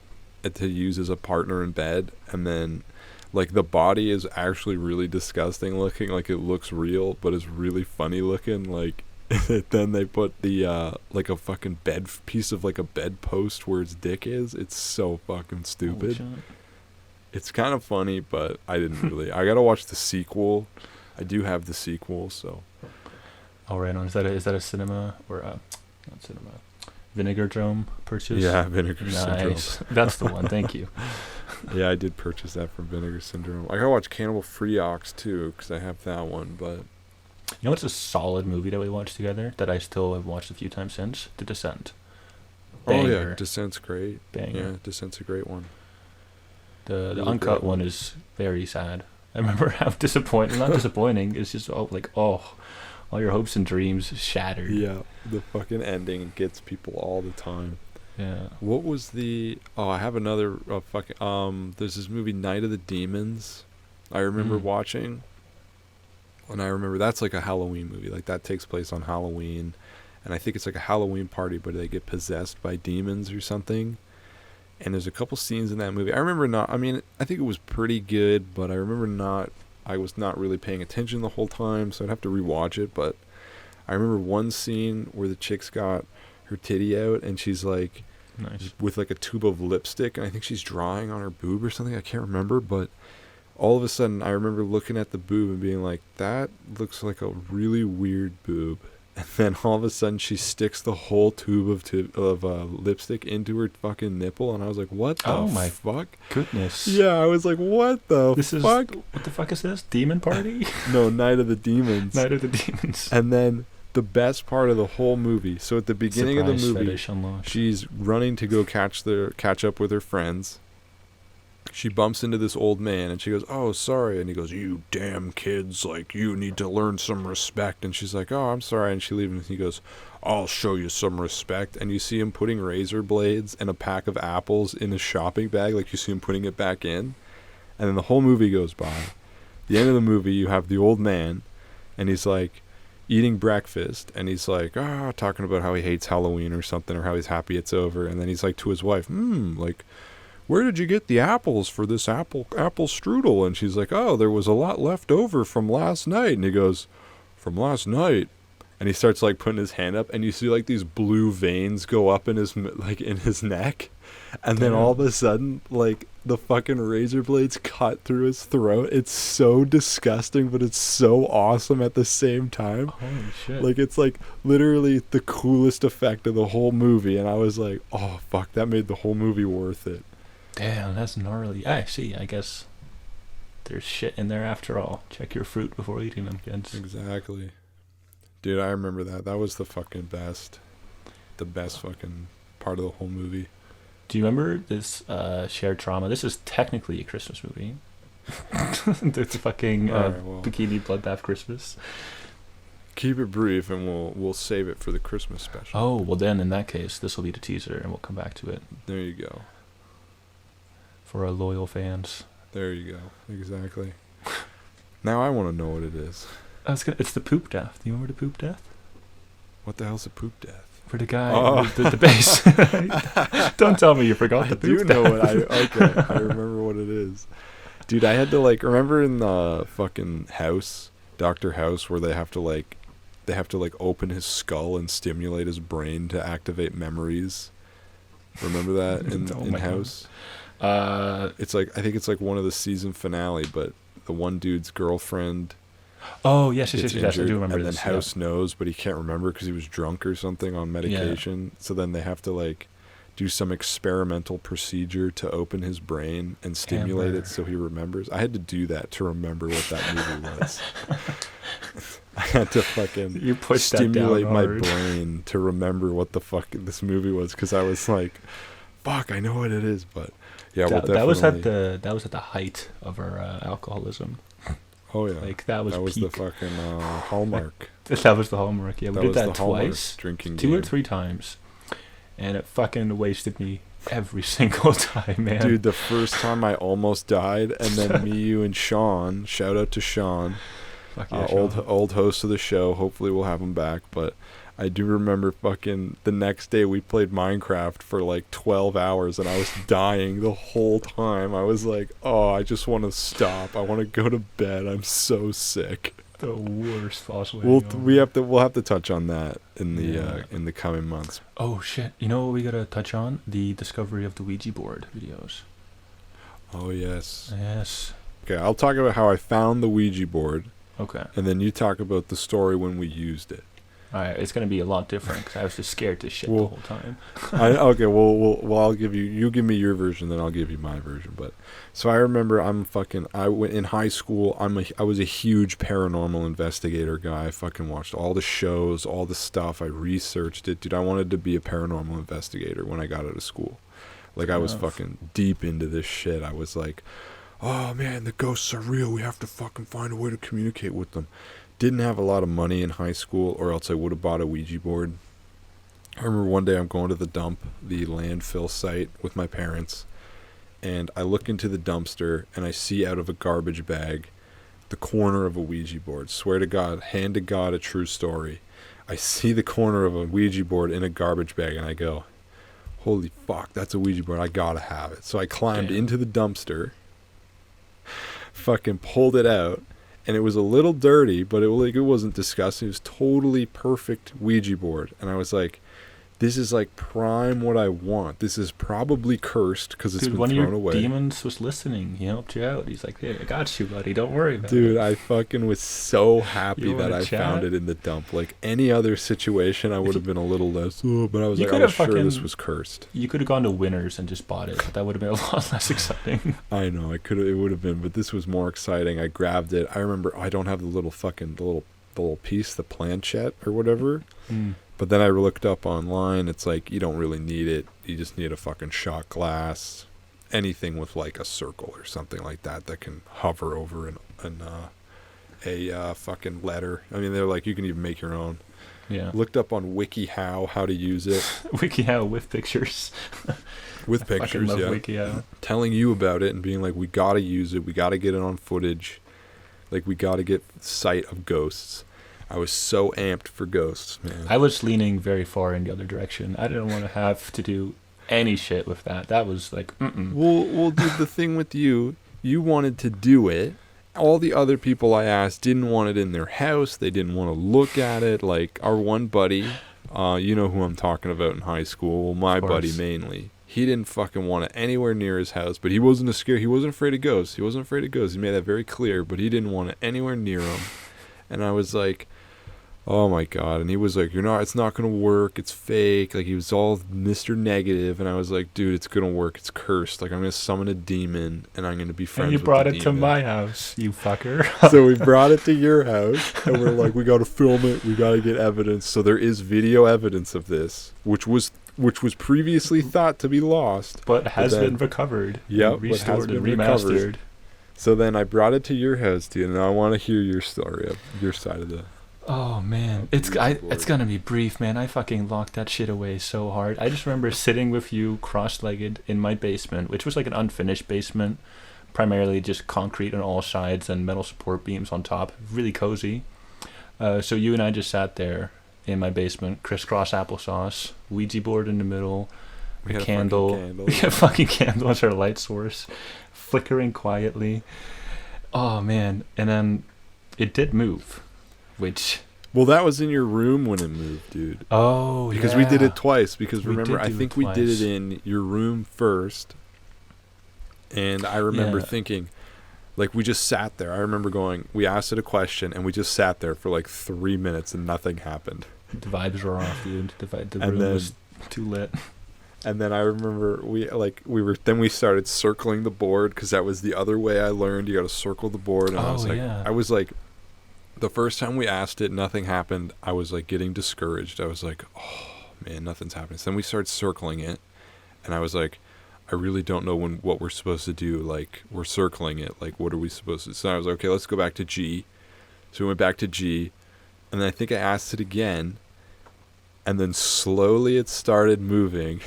to use as a partner in bed, and then like the body is actually really disgusting looking, like it looks real, but it's really funny looking. Like then they put the like a fucking piece of like a bedpost where its dick is. It's so fucking stupid. It's kind of funny, but I didn't really. I gotta watch the sequel. I do have the sequel, so. Oh, right on. Is that a cinema or not cinema? Vinegar Dome purchase? Yeah, Vinegar Syndrome. That's the one. Thank you. Yeah, I did purchase that from Vinegar Syndrome. I gotta watch Cannibal Freakox too, because I have that one. But you know what's a solid movie that we watched together that I still have watched a few times since? The Descent. Banger. Oh yeah, Descent's great. Banger. Yeah, Descent's a great one. The really uncut one is very sad. I remember how not disappointing. It's just all your hopes and dreams shattered. Yeah, the fucking ending gets people all the time. Yeah. What was the? Oh, I have another fucking. There's this movie Night of the Demons. I remember watching. And I remember that's like a Halloween movie. Like that takes place on Halloween, and I think it's like a Halloween party, but they get possessed by demons or something. And there's a couple scenes in that movie. I think it was pretty good, but I was not really paying attention the whole time, so I'd have to rewatch it. But I remember one scene where the chick's got her titty out, and she's like, with like a tube of lipstick, and I think she's drawing on her boob or something. I can't remember, but all of a sudden I remember looking at the boob and being like, that looks like a really weird boob. And then all of a sudden she sticks the whole tube of lipstick into her fucking nipple, and I was like, what the fuck? Goodness. Yeah, I was like, what the fuck? What the fuck is this? Demon Party? No, Night of the Demons. Night of the Demons. And then the best part of the whole movie, so at the beginning of the movie, she's running to go catch up with her friends. She bumps into this old man, and she goes, oh, sorry. And he goes, you damn kids, like, you need to learn some respect. And she's like, oh, I'm sorry. And she leaves, and he goes, I'll show you some respect. And you see him putting razor blades and a pack of apples in his shopping bag, like you see him putting it back in. And then the whole movie goes by. The end of the movie, you have the old man, and he's like eating breakfast, and he's like, talking about how he hates Halloween or something, or how he's happy it's over. And then he's like to his wife, like, where did you get the apples for this apple strudel? And she's like, oh, there was a lot left over from last night. And he goes, from last night? And he starts like putting his hand up, and you see like these blue veins go up in his neck. And then all of a sudden, like, the fucking razor blades cut through his throat. It's so disgusting, but it's so awesome at the same time. Holy shit. Like, it's like literally the coolest effect of the whole movie. And I was like, oh, fuck, that made the whole movie worth it. Damn, that's gnarly. I see. I guess there's shit in there after all. Check your fruit before eating them, kids. Exactly. Dude, I remember that. That was the fucking best. The best fucking part of the whole movie. Do you remember this shared trauma? This is technically a Christmas movie. It's a fucking Bikini Bloodbath Christmas. Keep it brief, and we'll save it for the Christmas special. Oh, well then, in that case, this will be the teaser, and we'll come back to it. There you go. For our loyal fans. There you go. Exactly. Now I want to know what it is. It's the poop death. Do you remember the poop death? What the hell's a poop death? For the guy with the bass. Don't tell me you forgot the poop death. I remember what it is. Dude, I had to, like, remember in the fucking House, Dr. House, where they have to open his skull and stimulate his brain to activate memories. Remember that in House? It's like, I think it's like one of the season finale, but the one dude's girlfriend. Oh, yes, I do remember and this. then House knows, but he can't remember because he was drunk or something on medication. So then they have to, like, do some experimental procedure to open his brain and stimulate it so he remembers. I had to do that to remember what that movie was. I had to fucking stimulate my brain to remember what the fuck this movie was, because I was like, fuck, I know what it is. But yeah, that was at the height of our alcoholism. Oh yeah, like that was the fucking hallmark. That was the hallmark. Yeah, we did that twice, drinking 2 or 3 times, and it fucking wasted me every single time, man. Dude, the first time I almost died, and then me, you, and Sean. Shout out to Sean, Sean. old host of the show. Hopefully we'll have him back. But I do remember fucking the next day we played Minecraft for like 12 hours, and I was dying the whole time. I was like, oh, I just want to stop. I want to go to bed. I'm so sick. The worst possible. We'll have to touch on that in the coming months. Oh shit! You know what we gotta touch on? The discovery of the Ouija board videos. Oh yes. Yes. Okay, I'll talk about how I found the Ouija board. Okay. And then you talk about the story when we used it. All right, it's gonna be a lot different because I was just scared to shit the whole time. Okay, well, I'll give you give me your version, then I'll give you my version. But so I remember I went in high school. I was a huge paranormal investigator guy. I fucking watched all the shows, all the stuff. I researched it, dude. I wanted to be a paranormal investigator when I got out of school. Like I was fucking deep into this shit. I was like, oh man, the ghosts are real. We have to fucking find a way to communicate with them. Didn't have a lot of money in high school, or else I would have bought a Ouija board. I remember one day I'm going to the dump, the landfill site, with my parents, and I look into the dumpster, and I see out of a garbage bag the corner of a Ouija board. Swear to God, hand to God, a true story. I see the corner of a Ouija board in a garbage bag, and I go, holy fuck, that's a Ouija board. I gotta have it. So I climbed into the dumpster, fucking pulled it out, and it was a little dirty, but it wasn't disgusting. It was totally perfect Ouija board. And I was like, this is like prime what I want. This is probably cursed because it's been thrown away. Dude, one of your demons was listening. He helped you out. He's like, hey, I got you, buddy. Don't worry about it. Dude, I fucking was so happy that I found it in the dump. Like any other situation, I would have been a little less, but I was like, I was sure this was cursed. You could have gone to Winners and just bought it. But that would have been a lot less exciting. I know. It would have been, but this was more exciting. I grabbed it. I remember I don't have the little piece, the planchette or whatever. But then I looked up online. It's like, you don't really need it. You just need a fucking shot glass. Anything with like a circle or something like that can hover over a fucking letter. I mean, they're like, you can even make your own. Yeah. Looked up on WikiHow how to use it. WikiHow with pictures. With pictures, yeah. WikiHow. Telling you about it and being like, we gotta use it. We gotta get it on footage. Like, we gotta get sight of ghosts. I was so amped for ghosts, man. I was leaning very far in the other direction. I didn't want to have to do any shit with that. That was like, Well, dude, the thing with you wanted to do it. All the other people I asked didn't want it in their house. They didn't want to look at it. Like, our one buddy, you know who I'm talking about in high school, my buddy mainly. he didn't fucking want it anywhere near his house, but he wasn't he wasn't afraid of ghosts. He wasn't afraid of ghosts. He made that very clear, but he didn't want it anywhere near him. And I was like, oh my God. And he was like, it's not going to work. It's fake. Like, he was all Mr. Negative. And I was like, dude, it's going to work. It's cursed. Like, I'm going to summon a demon and I'm going to be friends with the demon. And you brought it to my house, you fucker. So we brought it to your house and we're like, we got to film it. We got to get evidence. So there is video evidence of this, which was previously thought to be lost. But has been recovered. Yep. Restored and remastered. Recovered. So then I brought it to your house, dude, and I want to hear your story, your side of the... Oh, man. It's going to be brief, man. I fucking locked that shit away so hard. I just remember sitting with you cross-legged in my basement, which was like an unfinished basement, primarily just concrete on all sides and metal support beams on top. Really cozy. So you and I just sat there in my basement, crisscross applesauce, Ouija board in the middle, we had candle. We had a fucking candle as our light source, flickering quietly. Oh, man. And then it did move, which... Well, that was in your room when it moved, dude. Oh, because we did it twice. Because remember, I think we did it in your room first. And I remember thinking... Like, we just sat there. I remember we asked it a question, and we just sat there for like 3 minutes, and nothing happened. The vibes were off, dude. The room was too lit. And then I remember we started circling the board, because that was the other way I learned. You got to circle the board. And I was like, the first time we asked it, nothing happened. I was like getting discouraged. I was like, oh man, nothing's happening. So then we started circling it, and I was like, I really don't know what we're supposed to do. Like, we're circling it. Like, what are we supposed to do? So I was like, okay, let's go back to G. So we went back to G. And then I think I asked it again. And then slowly it started moving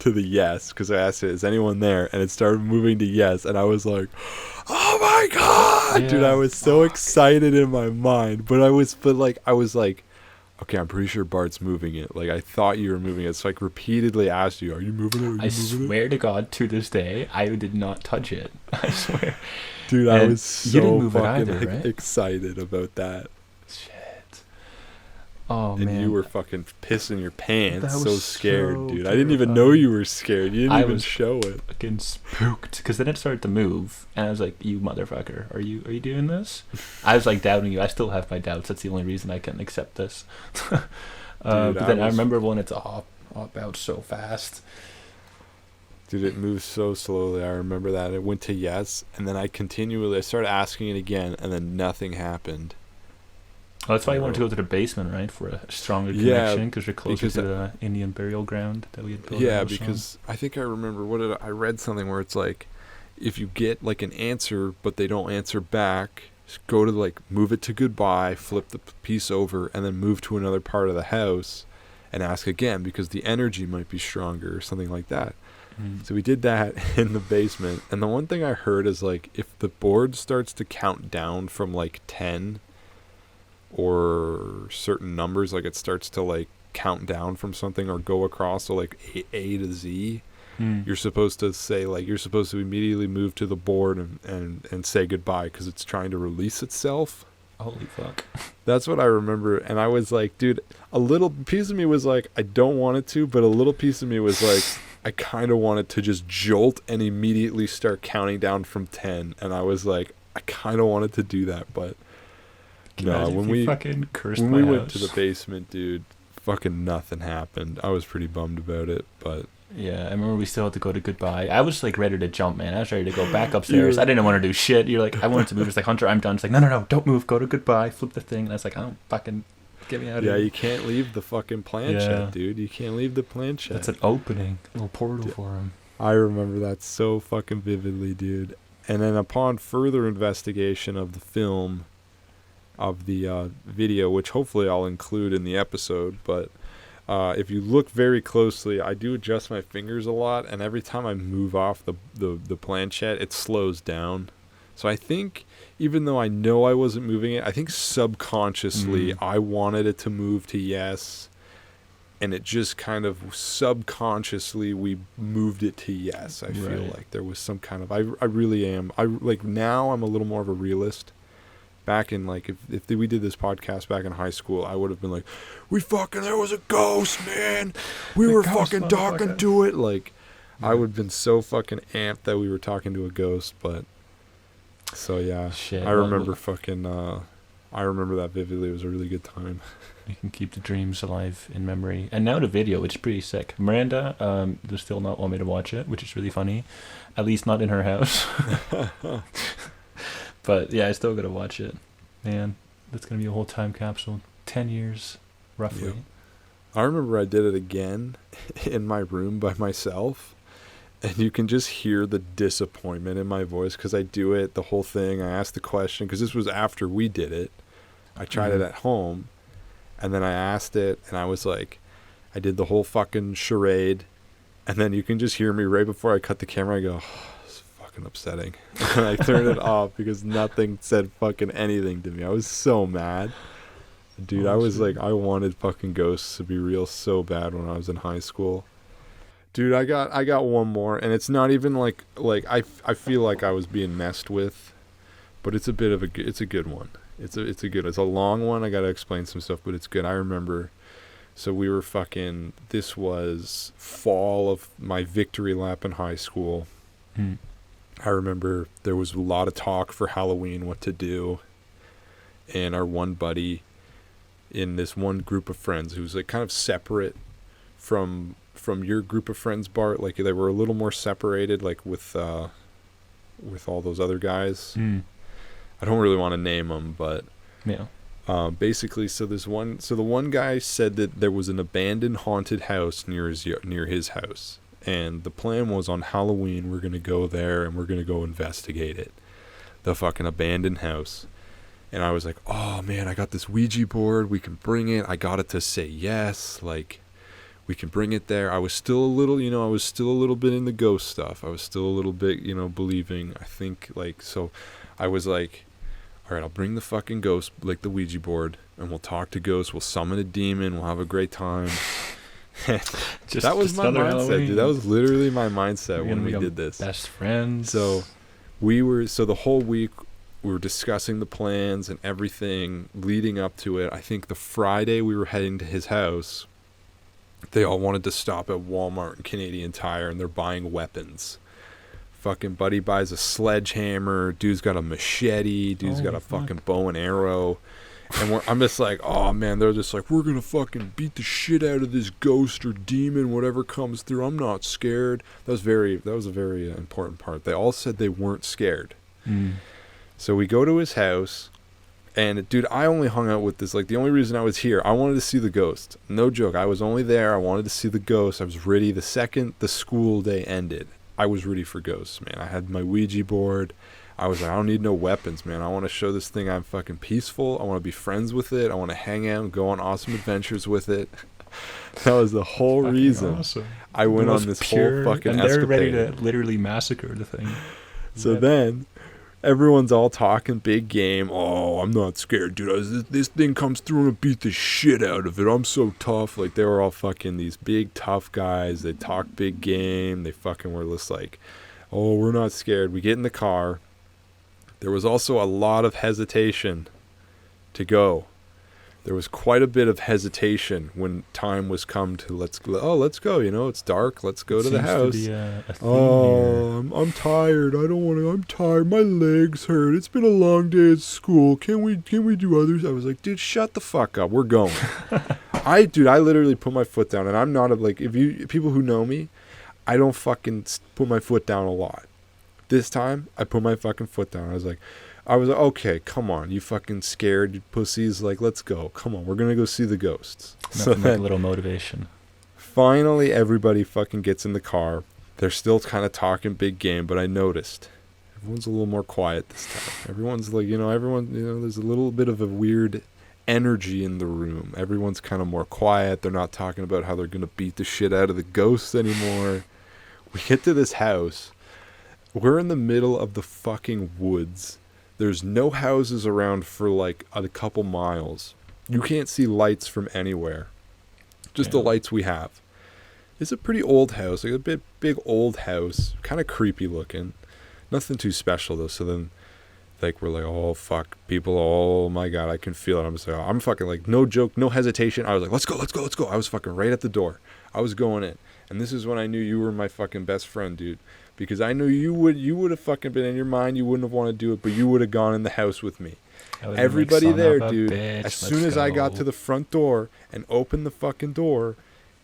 to the yes. Because I asked it, is anyone there? And it started moving to yes. And I was like, oh my God! Yeah, dude, I was so excited in my mind. But I was like, okay, I'm pretty sure Bart's moving it. Like, I thought you were moving it. So I repeatedly asked you, are you moving it? I swear to God, to this day, I did not touch it. I swear. Dude, I was so fucking right? excited about that. Shit. Oh, and man. And you were fucking pissing your pants. So scared, dude. Terrifying. I didn't even know you were scared. You didn't even show it. Fucking spooked. Because then it started to move. And I was like, you motherfucker, are you doing this? I was like doubting you. I still have my doubts. That's the only reason I can accept this. But then I remember when it's hop out so fast. Dude, it moved so slowly. I remember that. It went to yes. And then I started asking it again. And then nothing happened. Oh, that's why you wanted to go to the basement, right? For a stronger connection, because you're closer to the Indian burial ground that we had built. Yeah, because I think I remember I read something where it's like, if you get like an answer, but they don't answer back, just go to like move it to goodbye, flip the piece over, and then move to another part of the house and ask again, because the energy might be stronger or something like that. So we did that in the basement. And the one thing I heard is like, if the board starts to count down from like 10 or certain numbers, like it starts to like count down from something or go across, so like A to Z, you're supposed to say, like, you're supposed to immediately move to the board and say goodbye, because it's trying to release itself. Holy fuck. That's what I remember. And I was like, dude, a little piece of me was like, I don't want it to, but a little piece of me was like, I kind of wanted to just jolt and immediately start counting down from 10. And I was like, I kind of wanted to do that, but no, when we went to the basement, dude, fucking nothing happened. I was pretty bummed about it, but yeah, I remember we still had to go to goodbye. I was like ready to jump, man. I was ready to go back upstairs. I didn't want to do shit. You're like, I wanted to move. It's like, Hunter, I'm done. It's like, no, don't move. Go to goodbye. Flip the thing. And I was like, I don't fucking get me out of here. Yeah, you can't leave the fucking planchette, dude. You can't leave the planchette. That's an opening, a little portal for him. I remember that so fucking vividly, dude. And then upon further investigation of the film, of the video, which hopefully I'll include in the episode, but if you look very closely, I do adjust my fingers a lot, and every time I move off the planchette, it slows down. So I think, even though I know I wasn't moving it, I think subconsciously I wanted it to move to yes, and it just kind of subconsciously we moved it to yes. I feel like there was some kind of, I really am, now I'm a little more of a realist. Back in, like, if we did this podcast back in high school, I would have been like, there was a ghost, man. We were fucking talking to it. Like, I would have been so fucking amped that we were talking to a ghost, but so yeah. Shit. I remember I remember that vividly. It was a really good time. You can keep the dreams alive in memory. And now the video, which is pretty sick. Miranda, does still not want me to watch it, which is really funny. At least not in her house. But yeah, I still gotta watch it. Man, that's gonna be a whole time capsule. 10 years, roughly. Yep. I remember I did it again in my room by myself. And you can just hear the disappointment in my voice because I do it, the whole thing. I asked the question because this was after we did it. I tried it at home. And then I asked it, and I was like, I did the whole fucking charade. And then you can just hear me right before I cut the camera. I go, oh, it's fucking upsetting. And I turned it off because nothing said fucking anything to me. I was so mad. Dude, I was like, I wanted fucking ghosts to be real so bad when I was in high school. Dude, I got one more, and it's not even like I feel like I was being messed with, but it's a bit of it's a good one. It's a long one. I gotta explain some stuff, but it's good. I remember, so we were this was fall of my victory lap in high school. I remember there was a lot of talk for Halloween, what to do, and our one buddy in this one group of friends who's like kind of separate from your group of friends, Bart, like they were a little more separated, like with all those other guys. I don't really want to name them, but yeah. Basically, so the one guy said that there was an abandoned haunted house near his house, and the plan was on Halloween we're gonna go there and we're gonna go investigate it, the fucking abandoned house. And I was like, oh man, I got this Ouija board, we can bring it. I got it to say yes, like we can bring it there. I was still a little, bit in the ghost stuff. I was still a little bit, believing. I think so. I was like, all right, I'll bring the fucking ghost, like the Ouija board, and we'll talk to ghosts. We'll summon a demon. We'll have a great time. That was my mindset, Halloween. Dude. That was literally my mindset when we did this. Best friends. So the whole week we were discussing the plans and everything leading up to it. I think the Friday we were heading to his house, they all wanted to stop at Walmart and Canadian Tire, and they're buying weapons. Fucking buddy buys a sledgehammer. Dude's got a machete. Dude's got a fucking bow and arrow. And I'm just like, oh man, they're just like, we're gonna fucking beat the shit out of this ghost or demon, whatever comes through. I'm not scared. That was a very important part. They all said they weren't scared. So we go to his house, and dude, I only hung out with this, like the only reason I was here, I wanted to see the ghost. No joke. I was only there. I wanted to see the ghost. I was ready. The second the school day ended, I was ready for ghosts, man. I had my Ouija board. I was like, I don't need no weapons, man. I want to show this thing I'm fucking peaceful. I want to be friends with it. I want to hang out and go on awesome adventures with it. That was the whole reason I went on this whole fucking escapade. And they're ready to literally massacre the thing. So then everyone's all talking big game. Oh, I'm not scared, dude. This thing comes through and beat the shit out of it. I'm so tough. Like, they were all fucking these big, tough guys. They talk big game. They fucking were just like, oh, we're not scared. We get in the car. There was also a lot of hesitation to go. There was quite a bit of hesitation when time was come to let's go. It's dark. Let's go to the house. To be a theme I'm tired. I don't want to. I'm tired. My legs hurt. It's been a long day at school. Can we do others? I was like, dude, shut the fuck up. We're going. I literally put my foot down, and I'm not people who know me, I don't fucking put my foot down a lot. This time, I put my fucking foot down. I was like, okay, come on, you fucking scared, you pussies. Like, let's go. Come on, we're going to go see the ghosts. So then, a little motivation. Finally, everybody fucking gets in the car. They're still kind of talking big game, but I noticed everyone's a little more quiet this time. Everyone's like, there's a little bit of a weird energy in the room. Everyone's kind of more quiet. They're not talking about how they're going to beat the shit out of the ghosts anymore. We get to this house. We're in the middle of the fucking woods. There's no houses around for like a couple miles. You can't see lights from anywhere. Just the lights we have. It's a pretty old house, like a big old house, kind of creepy looking. Nothing too special though. So then, like, we're like, oh fuck, people, oh my god, I can feel it. I'm just like, I'm fucking like, no joke, no hesitation. I was like, let's go. I was fucking right at the door. I was going in. And this is when I knew you were my fucking best friend, dude. Because I knew you would have fucking been in your mind, you wouldn't have wanted to do it, but you would have gone in the house with me. Everybody there, dude, as soon as I got to the front door and opened the fucking door,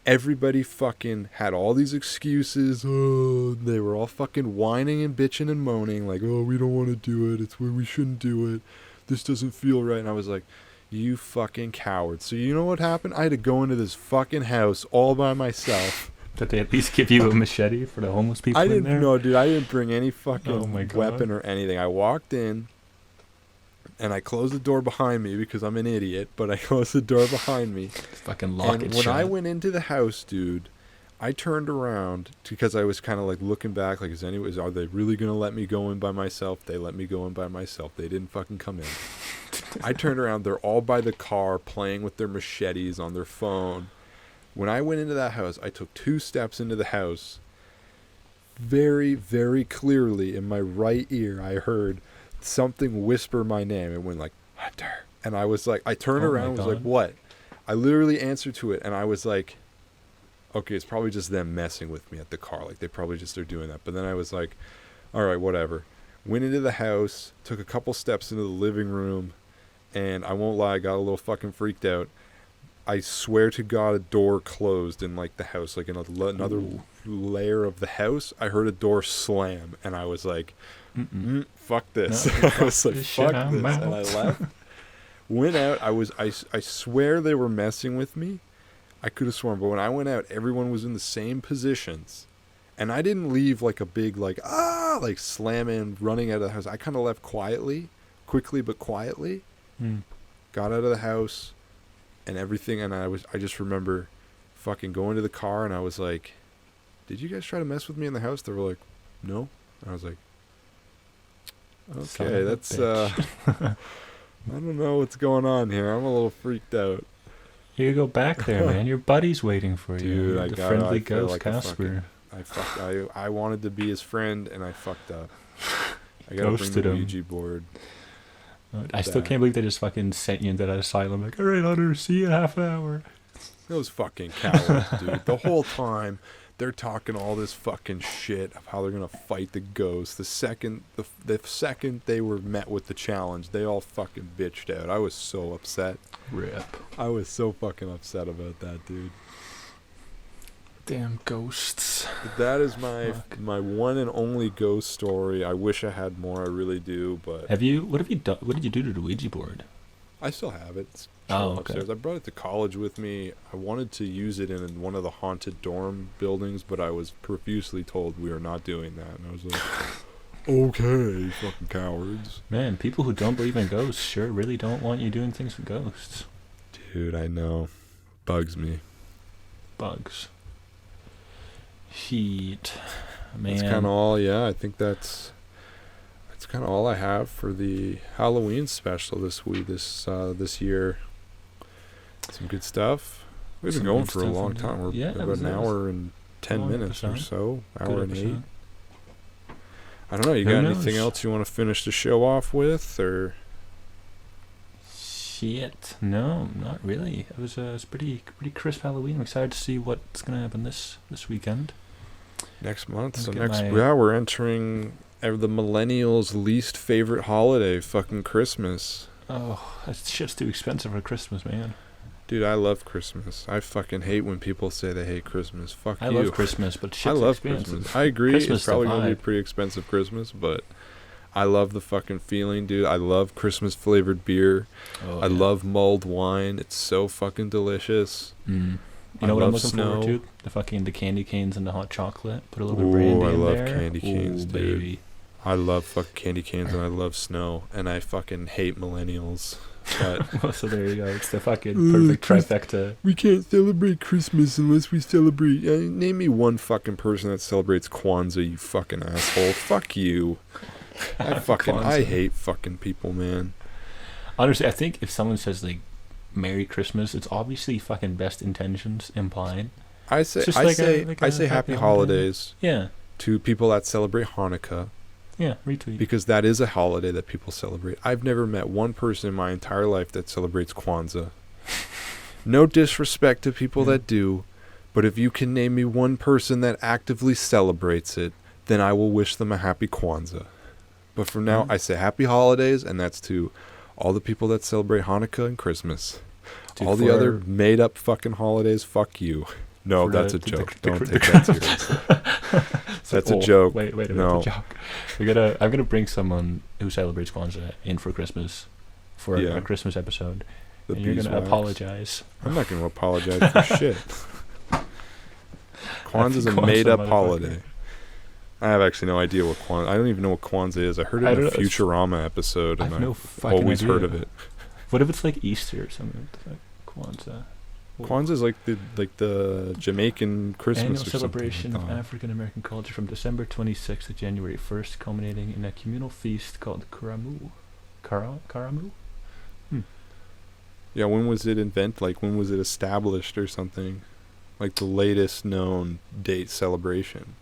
everybody fucking had all these excuses. Oh, they were all fucking whining and bitching and moaning like, oh, we don't want to do it. It's where we shouldn't do it. This doesn't feel right. And I was like, you fucking cowards. So you know what happened? I had to go into this fucking house all by myself. Did they at least give you a machete for the homeless people I in didn't there? know, dude. I didn't bring any fucking weapon or anything. I walked in and I closed the door behind me because I'm an idiot, but I closed the door behind me. Fucking lock it when shut. I went into the house, dude, I turned around because I was kind of like looking back, like, are they really going to let me go in by myself? They let me go in by myself. They didn't fucking come in. I turned around. They're all by the car playing with their machetes on their phone. When I went into that house, I took 2 steps into the house. Very, very clearly in my right ear, I heard something whisper my name. It went like, Hunter. And I was like, I turned around and was like, what? I literally answered to it, and I was like, okay, it's probably just them messing with me at the car. Like, they probably just are doing that. But then I was like, all right, whatever. Went into the house, took a couple steps into the living room, and I won't lie, I got a little fucking freaked out. I swear to God, a door closed in, like, the house, like, in another layer of the house. I heard a door slam, and I was like, fuck this. No, I was like, fuck this. Out. And I left. Went out. I swear they were messing with me. I could have sworn, but when I went out, everyone was in the same positions. And I didn't leave like a big, like slamming, running out of the house. I kind of left quickly but quietly. Got out of the house and everything, and I just remember fucking going to the car, and I was like, did you guys try to mess with me in the house? They were like, no. And I was like, okay, that's I don't know what's going on here. I'm a little freaked out. You go back there, man. Your buddy's waiting for you. Dude, friendly ghost like Casper. I wanted to be his friend, and I fucked up. I gotta bring the Ouija board. I still can't believe they just fucking sent you into that asylum. Like, all right, Hunter, see you in half an hour. Those fucking cowards, dude. The whole time they're talking all this fucking shit of how they're gonna fight the ghost. The second they were met with the challenge, they all fucking bitched out. I was so upset. Rip. I was so fucking upset about that, dude. Damn ghosts. That is my one and only ghost story. I wish I had more. I really do, but what have you done? What did you do to the Ouija board? I still have it. It's upstairs. I brought it to college with me. I wanted to use it in one of the haunted dorm buildings, but I was profusely told we are not doing that. And I was like, okay, fucking cowards. Man, people who don't believe in ghosts sure really don't want you doing things with ghosts. Dude, I know. Bugs me. Bugs. Heat. Man. That's kind of all, yeah. I think that's kind of all I have for the Halloween special this year. Some good stuff. We've been going for a long time. We're about an hour and 10 minutes or so. Hour and 8. I don't know. You got anything else you want to finish the show off with, or? Shit. No, not really. It was pretty crisp Halloween. I'm excited to see what's gonna happen this weekend. Next month. So we're entering the millennials' least favorite holiday, fucking Christmas. Oh, that shit's too expensive for Christmas, man. Dude, I love Christmas. I fucking hate when people say they hate Christmas. Fuck you. I love Christmas, but shit's expensive. Christmas. I agree. It's probably going to be a pretty expensive Christmas, but I love the fucking feeling, dude. I love Christmas-flavored beer. I love mulled wine. It's so fucking delicious. You know what I'm looking forward to? The candy canes and the hot chocolate. Put a little bit of brandy in there. I love candy canes, dude. Baby. I love fucking candy canes, and I love snow, and I fucking hate millennials. But well, so there you go. It's the fucking perfect trifecta. We can't celebrate Christmas unless we celebrate. Name me one fucking person that celebrates Kwanzaa, you fucking asshole. Fuck you. I hate fucking people, man. Honestly, I think if someone says like Merry Christmas, it's obviously fucking best intentions implied. I say Happy Holidays. Yeah. To people that celebrate Hanukkah. Yeah, retweet. Because that is a holiday that people celebrate. I've never met one person in my entire life that celebrates Kwanzaa. No disrespect to people that do, But if you can name me one person that actively celebrates it, then I will wish them a happy Kwanzaa. But for now, I say happy holidays, and that's to all the people that celebrate Hanukkah and Christmas. Dude, all the other made-up fucking holidays, fuck you. No, that's a joke. Don't take that seriously. That's a joke. Wait, no. It's a joke. I'm gonna bring someone who celebrates Kwanzaa in for Christmas, for a Christmas episode. And you're gonna apologize. I'm not gonna apologize for shit. Kwanzaa's a made-up holiday. I have actually no idea what Kwanzaa. I don't even know what Kwanzaa is. I heard it in a Futurama episode, and I've always heard of it. What if it's like Easter or something? Like Kwanzaa. Kwanzaa is like the Jamaican Christmas annual or celebration something. of African American culture from December 26th to January 1st, culminating in a communal feast called Karamu. Karamu? Yeah, when was it invented? Like, when was it established or something? Like the latest known date celebration.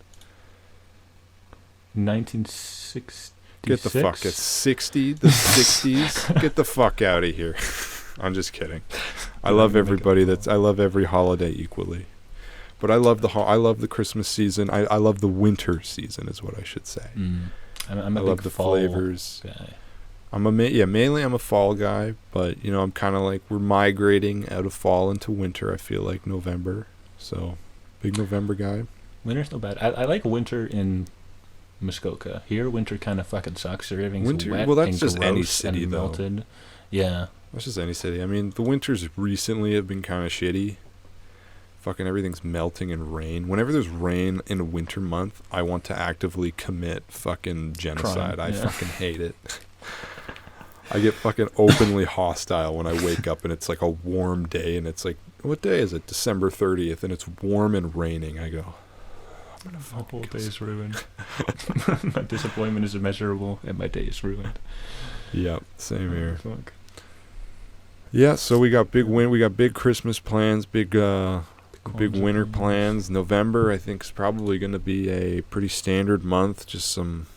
1966. Get the fuck at 60, the 60s. Get the fuck out of here. I'm just kidding. I love everybody. I love every holiday equally, but I love the Christmas season. I love the winter season, is what I should say. I'm a I big love the fall flavors. guy. Mainly I'm a fall guy, but I'm kind of like we're migrating out of fall into winter. I feel like November, so big November guy. Winter's not bad. I like winter in Muskoka. Here, winter kind of fucking sucks. Everything's wet. Well, that's and just gross any city, and though. Melted. Yeah. That's just any city. I mean, the winters recently have been kind of shitty. Fucking everything's melting in rain. Whenever there's rain in a winter month, I want to actively commit fucking genocide. I fucking hate it. I get fucking openly hostile when I wake up and it's like a warm day and it's like, what day is it? December 30th, and it's warm and raining. I go, I'm gonna fucking whole day is ruined. My disappointment is immeasurable and my day is ruined. Yep, same here. Fuck. Yeah, so we got big Christmas plans, big winter plans. November, I think, is probably going to be a pretty standard month, just some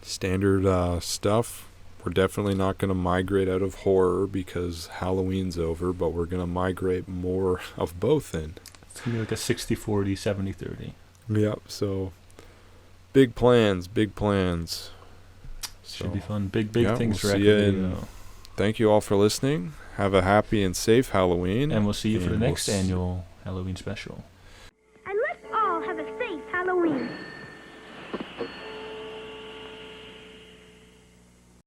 standard stuff. We're definitely not going to migrate out of horror because Halloween's over, but we're going to migrate more of both in. It's going to be like a 60-40, 70-30. Yep, so big plans. Should be fun. Big things for EchoVideo. Thank you all for listening. Have a happy and safe Halloween. And we'll see you for the next annual Halloween special.